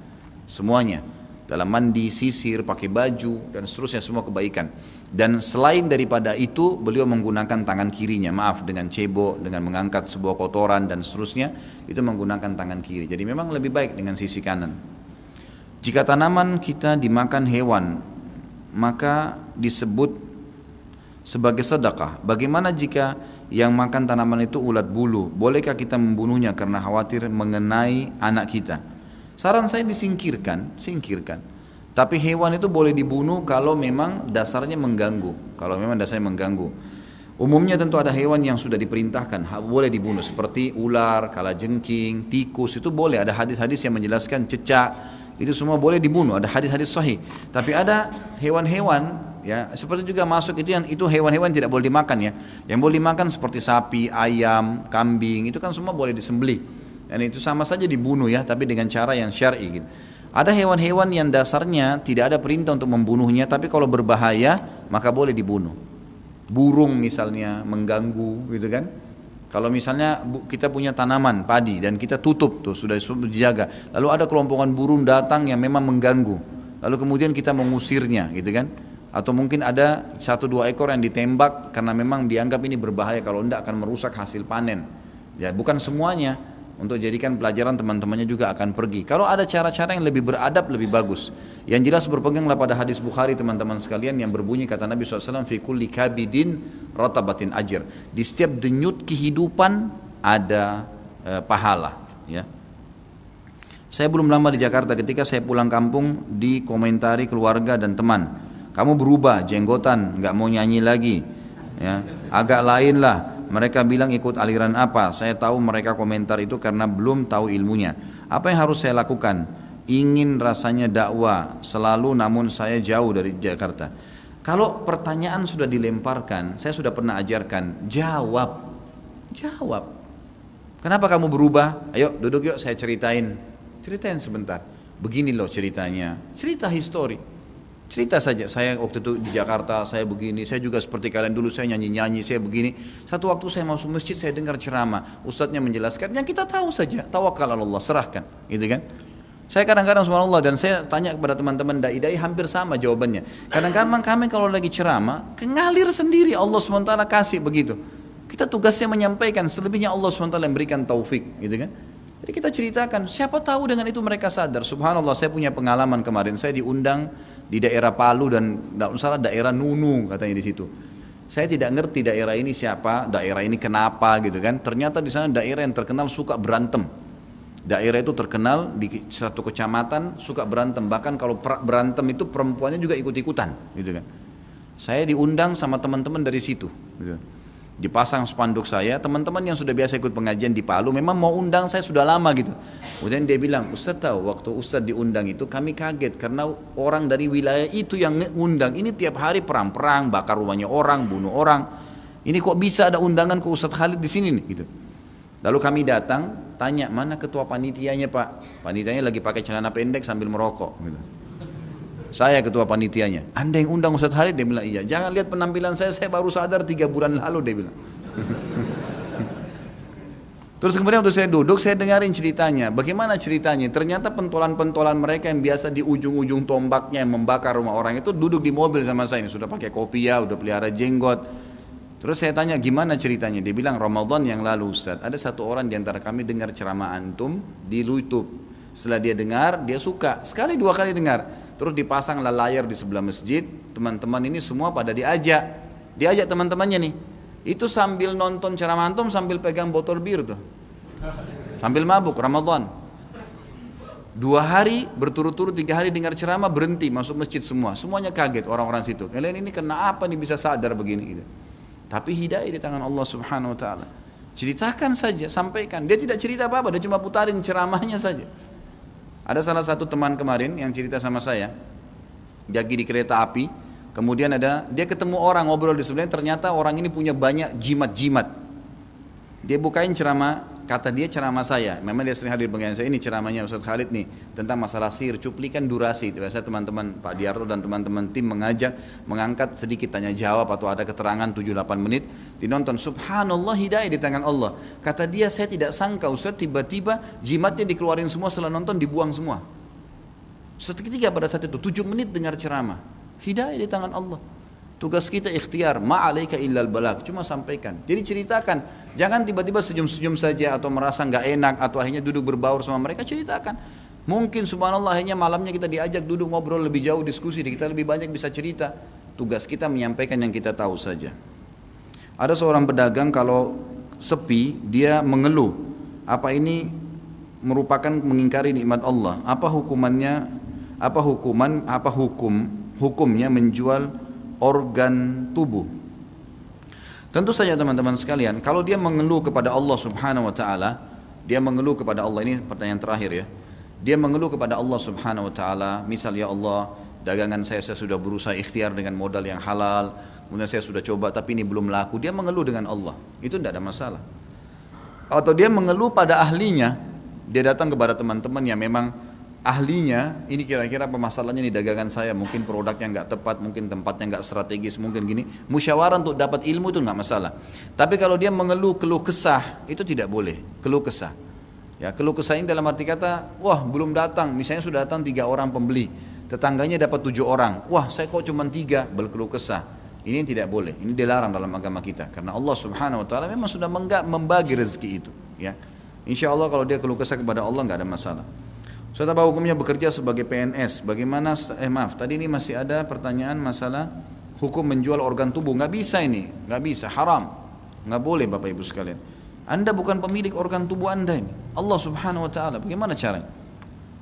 Semuanya, dalam mandi, sisir, pakai baju, dan seterusnya semua kebaikan. Dan selain daripada itu, beliau menggunakan tangan kirinya, maaf, dengan cebok, dengan mengangkat sebuah kotoran dan seterusnya, itu menggunakan tangan kiri. Jadi memang lebih baik dengan sisi kanan. Jika tanaman kita dimakan hewan, maka disebut sebagai sedekah. Bagaimana jika yang makan tanaman itu ulat bulu? Bolehkah kita membunuhnya karena khawatir mengenai anak kita? Saran saya singkirkan. Tapi hewan itu boleh dibunuh kalau memang dasarnya mengganggu. Umumnya tentu ada hewan yang sudah diperintahkan boleh dibunuh seperti ular, kalajengking, tikus, itu boleh. Ada hadis-hadis yang menjelaskan, cecak, itu semua boleh dibunuh. Ada hadis-hadis sahih. Tapi ada hewan-hewan, ya seperti juga masuk itu hewan-hewan tidak boleh dimakan ya. Yang boleh dimakan seperti sapi, ayam, kambing, itu kan semua boleh disembelih. Dan itu sama saja dibunuh ya, tapi dengan cara yang syar'i gitu. Ada hewan-hewan yang dasarnya tidak ada perintah untuk membunuhnya, tapi kalau berbahaya maka boleh dibunuh. Burung misalnya mengganggu gitu kan. Kalau misalnya kita punya tanaman padi dan kita tutup tuh sudah dijaga, lalu ada kelompokan burung datang yang memang mengganggu, lalu kemudian kita mengusirnya gitu kan. Atau mungkin ada 1-2 ekor yang ditembak karena memang dianggap ini berbahaya, kalau tidak akan merusak hasil panen. Ya bukan semuanya. untuk jadikan pelajaran teman-temannya juga akan pergi. Kalau ada cara-cara yang lebih beradab lebih bagus. Yang jelas berpeganglah pada hadis Bukhari teman-teman sekalian yang berbunyi kata Nabi SAW, fi kulli kabidin ratabatin ajr. Di setiap denyut kehidupan ada pahala. Ya. Saya belum lama di Jakarta, ketika saya pulang kampung dikomentari keluarga dan teman, kamu berubah, jenggotan, nggak mau nyanyi lagi, ya, agak lain lah. Mereka bilang ikut aliran apa? Saya tahu mereka komentar itu karena belum tahu ilmunya. Apa yang harus saya lakukan? Ingin rasanya dakwah selalu, namun saya jauh dari Jakarta. Kalau pertanyaan sudah dilemparkan, saya sudah pernah ajarkan, jawab. Jawab. Kenapa kamu berubah? Ayo duduk yuk, saya ceritain. Ceritain sebentar. Begini loh ceritanya. Cerita histori. Cerita saja, saya waktu itu di Jakarta, saya begini, saya juga seperti kalian dulu, saya nyanyi-nyanyi, saya begini. Satu waktu saya masuk masjid, saya dengar ceramah, ustadznya menjelaskan, yang kita tahu saja, tawakal Allah, serahkan, gitu kan. Saya kadang-kadang subhanallah, dan saya tanya kepada teman-teman dai-dai hampir sama jawabannya. Kadang-kadang kami kalau lagi ceramah, ngalir sendiri, Allah SWT kasih begitu. Kita tugasnya menyampaikan, selebihnya Allah SWT yang berikan taufik, gitu kan. Jadi kita ceritakan, siapa tahu dengan itu mereka sadar. Subhanallah, saya punya pengalaman kemarin, saya diundang di daerah Palu dan tidak salah daerah Nunu katanya di situ. Saya tidak ngerti daerah ini siapa, daerah ini kenapa gitu kan. Ternyata di sana daerah yang terkenal suka berantem. Daerah itu terkenal di satu kecamatan suka berantem, bahkan kalau berantem itu perempuannya juga ikut-ikutan gitu kan. Saya diundang sama teman-teman dari situ gitu. Dipasang spanduk saya, teman-teman yang sudah biasa ikut pengajian di Palu memang mau undang saya sudah lama gitu. Kemudian dia bilang, Ustaz tahu waktu Ustaz diundang itu kami kaget karena orang dari wilayah itu yang ngundang, ini tiap hari perang-perang, bakar rumahnya orang, bunuh orang. Ini kok bisa ada undangan ke Ustaz Khalid di sini nih gitu. Lalu kami datang, tanya mana ketua panitianya Pak? Panitianya lagi pakai celana pendek sambil merokok gitu. Saya ketua panitianya. Anda yang undang Ustaz Khalid? Dia bilang iya. Jangan lihat penampilan saya baru sadar 3 bulan lalu, dia bilang. Terus kemudian waktu saya duduk, saya dengarin ceritanya. Bagaimana ceritanya? Ternyata pentolan-pentolan mereka yang biasa di ujung-ujung tombaknya yang membakar rumah orang itu duduk di mobil sama saya. Ini sudah pakai kopiah, udah pelihara jenggot. Terus saya tanya gimana ceritanya? Dia bilang Ramadan yang lalu Ustaz, ada satu orang di antara kami dengar ceramah antum di YouTube. Setelah dia dengar, dia suka. Sekali 2 kali dengar. Terus dipasanglah layar di sebelah masjid. Teman-teman ini semua pada diajak. Diajak teman-temannya nih. Itu sambil nonton ceramah antum sambil pegang botol bir tuh. Sambil mabuk Ramadan. 2 hari berturut-turut, 3 hari dengar ceramah berhenti masuk masjid semua. Semuanya kaget orang-orang situ. Kalian ini kenapa nih bisa sadar begini gitu. Tapi hidayah di tangan Allah Subhanahu wa taala. Ceritakan saja, sampaikan. Dia tidak cerita apa-apa, dia cuma putarin ceramahnya saja. Ada salah satu teman kemarin yang cerita sama saya, lagi di kereta api, kemudian dia ketemu orang ngobrol di sebelahnya, ternyata orang ini punya banyak jimat-jimat. Dia bukain ceramah, kata dia ceramah saya, memang dia sering hadir pengajian saya, ini ceramahnya Ustaz Khalid nih, tentang masalah sihir, cuplikan durasi. Biasa teman-teman Pak Diarto dan teman-teman tim mengangkat sedikit tanya jawab atau ada keterangan 7-8 menit, dinonton. Subhanallah, hidayah di tangan Allah. Kata dia, saya tidak sangka Ustaz, tiba-tiba jimatnya dikeluarin semua, setelah nonton dibuang semua. Seketika pada saat itu 7 menit dengar ceramah. Hidayah di tangan Allah. Tugas kita ikhtiar, ma'alaika illal balag, cuma sampaikan. Jadi ceritakan, jangan tiba-tiba senyum-senyum saja atau merasa nggak enak atau akhirnya duduk berbaur sama mereka. Ceritakan. Mungkin subhanallah akhirnya malamnya kita diajak duduk ngobrol lebih jauh, diskusi, kita lebih banyak bisa cerita. Tugas kita menyampaikan yang kita tahu saja. Ada seorang pedagang kalau sepi dia mengeluh. Apa ini merupakan mengingkari nikmat Allah? Apa hukumannya? Apa hukumnya menjual organ tubuh? Tentu saja teman-teman sekalian, kalau dia mengeluh kepada Allah Subhanahu wa taala, dia mengeluh kepada Allah, ini pertanyaan terakhir ya. Dia mengeluh kepada Allah Subhanahu wa taala, misal ya Allah, dagangan saya sudah berusaha ikhtiar dengan modal yang halal, kemudian saya sudah coba tapi ini belum laku. Dia mengeluh dengan Allah. Itu tidak ada masalah. Atau dia mengeluh pada ahlinya, dia datang kepada teman-teman yang memang ahlinya, ini kira-kira permasalahannya di dagangan saya, mungkin produknya nggak tepat, mungkin tempatnya nggak strategis, mungkin gini, musyawarah untuk dapat ilmu itu nggak masalah. Tapi kalau dia mengeluh keluh kesah, itu tidak boleh, keluh kesah. Ya, keluh kesah ini dalam arti kata, wah belum datang, misalnya sudah datang 3 orang pembeli, tetangganya dapat 7 orang, wah saya kok cuma 3, berkeluh kesah. Ini tidak boleh, ini dilarang dalam agama kita, karena Allah Subhanahu wa taala memang sudah membagi rezeki itu, ya. Insya Allah kalau dia keluh kesah kepada Allah nggak ada masalah. Ustaz, apa hukumnya bekerja sebagai PNS? Bagaimana? Maaf, tadi ini masih ada pertanyaan masalah hukum menjual organ tubuh. Nggak bisa ini, nggak bisa, haram, nggak boleh Bapak Ibu sekalian. Anda bukan pemilik organ tubuh Anda ini, Allah Subhanahu Wa Taala. Bagaimana caranya?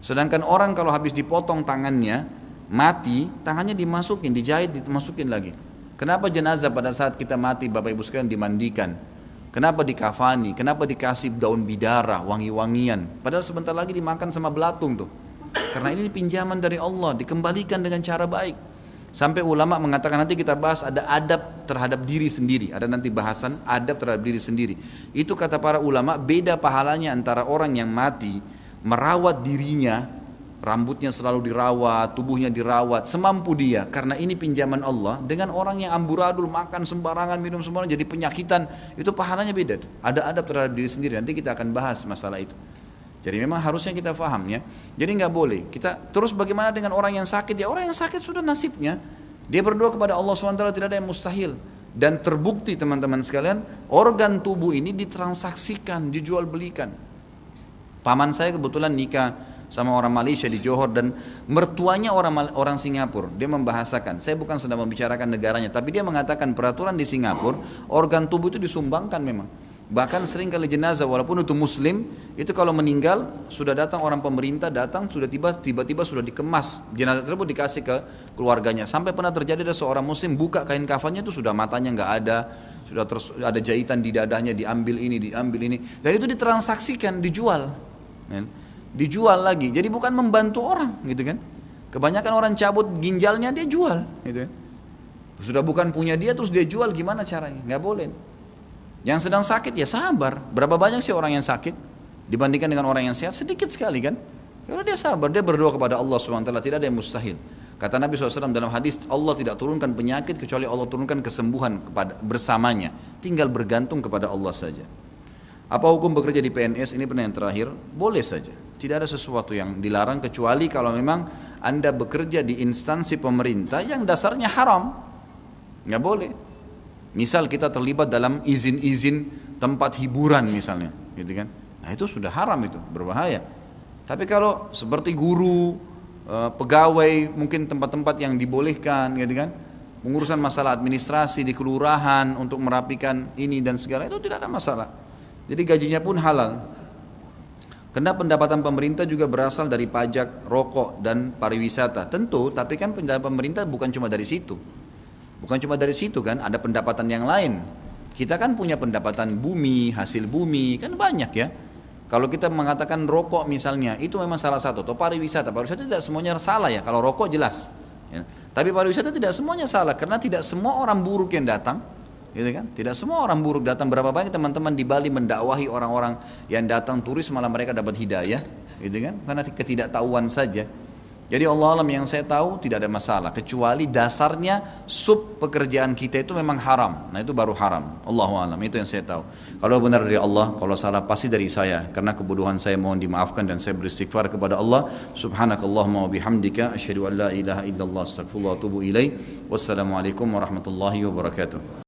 Sedangkan orang kalau habis dipotong tangannya, mati, tangannya dimasukin, dijahit, dimasukin lagi. Kenapa jenazah pada saat kita mati Bapak Ibu sekalian dimandikan? Kenapa dikafani? Kenapa dikasih daun bidara, wangi-wangian? Padahal sebentar lagi dimakan sama belatung tuh. Karena ini pinjaman dari Allah, dikembalikan dengan cara baik. Sampai ulama mengatakan, nanti kita bahas ada adab terhadap diri sendiri. Ada nanti bahasan adab terhadap diri sendiri. Itu kata para ulama, beda pahalanya antara orang yang mati, merawat dirinya, rambutnya selalu dirawat, tubuhnya dirawat, semampu dia, karena ini pinjaman Allah, dengan orang yang amburadul, makan sembarangan, minum sembarangan, jadi penyakitan, itu pahalanya beda. Ada adab terhadap diri sendiri, nanti kita akan bahas masalah itu. Jadi memang harusnya kita paham ya. Jadi nggak boleh. Kita terus bagaimana dengan orang yang sakit? Ya orang yang sakit sudah nasibnya. Dia berdoa kepada Allah SWT, tidak ada yang mustahil. Dan terbukti teman-teman sekalian, organ tubuh ini ditransaksikan, dijual belikan. Paman saya kebetulan nikah sama orang Malaysia di Johor dan mertuanya orang Singapura. Dia membahasakan, saya bukan sedang membicarakan negaranya, tapi dia mengatakan peraturan di Singapura, organ tubuh itu disumbangkan memang. Bahkan sering kali jenazah walaupun itu muslim, itu kalau meninggal sudah datang orang pemerintah, datang sudah tiba-tiba sudah dikemas, jenazah tersebut dikasih ke keluarganya. Sampai pernah terjadi ada seorang muslim buka kain kafannya itu sudah matanya nggak ada, sudah ada jahitan di dadahnya, diambil ini, dan itu ditransaksikan, dijual. Dijual lagi, jadi bukan membantu orang gitu kan. Kebanyakan orang cabut ginjalnya dia jual gitu kan. Sudah bukan punya dia terus dia jual, gimana caranya? Nggak boleh. Yang sedang sakit ya sabar. Berapa banyak sih orang yang sakit dibandingkan dengan orang yang sehat? Sedikit sekali kan. Kalau dia sabar, dia berdoa kepada Allah SWT, tidak ada yang mustahil. Kata Nabi SAW dalam hadis, Allah tidak turunkan penyakit kecuali Allah turunkan kesembuhan bersamanya. Tinggal bergantung kepada Allah saja. Apa hukum bekerja di PNS? Ini pertanyaan terakhir. Boleh saja. Tidak ada sesuatu yang dilarang kecuali kalau memang Anda bekerja di instansi pemerintah yang dasarnya haram. Nggak boleh. Misal kita terlibat dalam izin-izin tempat hiburan misalnya, gitu kan? Nah itu sudah haram, itu berbahaya. Tapi kalau seperti guru, pegawai, mungkin tempat-tempat yang dibolehkan, gitu kan? Pengurusan masalah administrasi di kelurahan untuk merapikan ini dan segala itu tidak ada masalah. Jadi gajinya pun halal. Karena pendapatan pemerintah juga berasal dari pajak, rokok, dan pariwisata. Tentu, tapi kan pendapatan pemerintah bukan cuma dari situ. Bukan cuma dari situ kan, ada pendapatan yang lain. Kita kan punya pendapatan bumi, hasil bumi, kan banyak ya. Kalau kita mengatakan rokok misalnya, itu memang salah satu. Atau pariwisata tidak semuanya salah ya, kalau rokok jelas. Ya. Tapi pariwisata tidak semuanya salah, karena tidak semua orang buruk yang datang. Gitu kan? Tidak semua orang buruk datang. Berapa banyak teman-teman di Bali mendakwahi orang-orang yang datang turis, malah mereka dapat hidayah, gitu kan? Karena ketidaktahuan saja. Jadi Allah alam, yang saya tahu tidak ada masalah, kecuali dasarnya sub pekerjaan kita itu memang haram. Nah itu baru haram. Allahu alam, itu yang saya tahu. Kalau benar dari Allah, kalau salah pasti dari saya. Karena kebodohan saya mohon dimaafkan dan saya beristighfar kepada Allah. Subhanakallahumma wa bihamdika asyhadu an la ilaha illallah astaghfirullah wa atubu ilaih. Wassalamualaikum warahmatullahi wabarakatuh.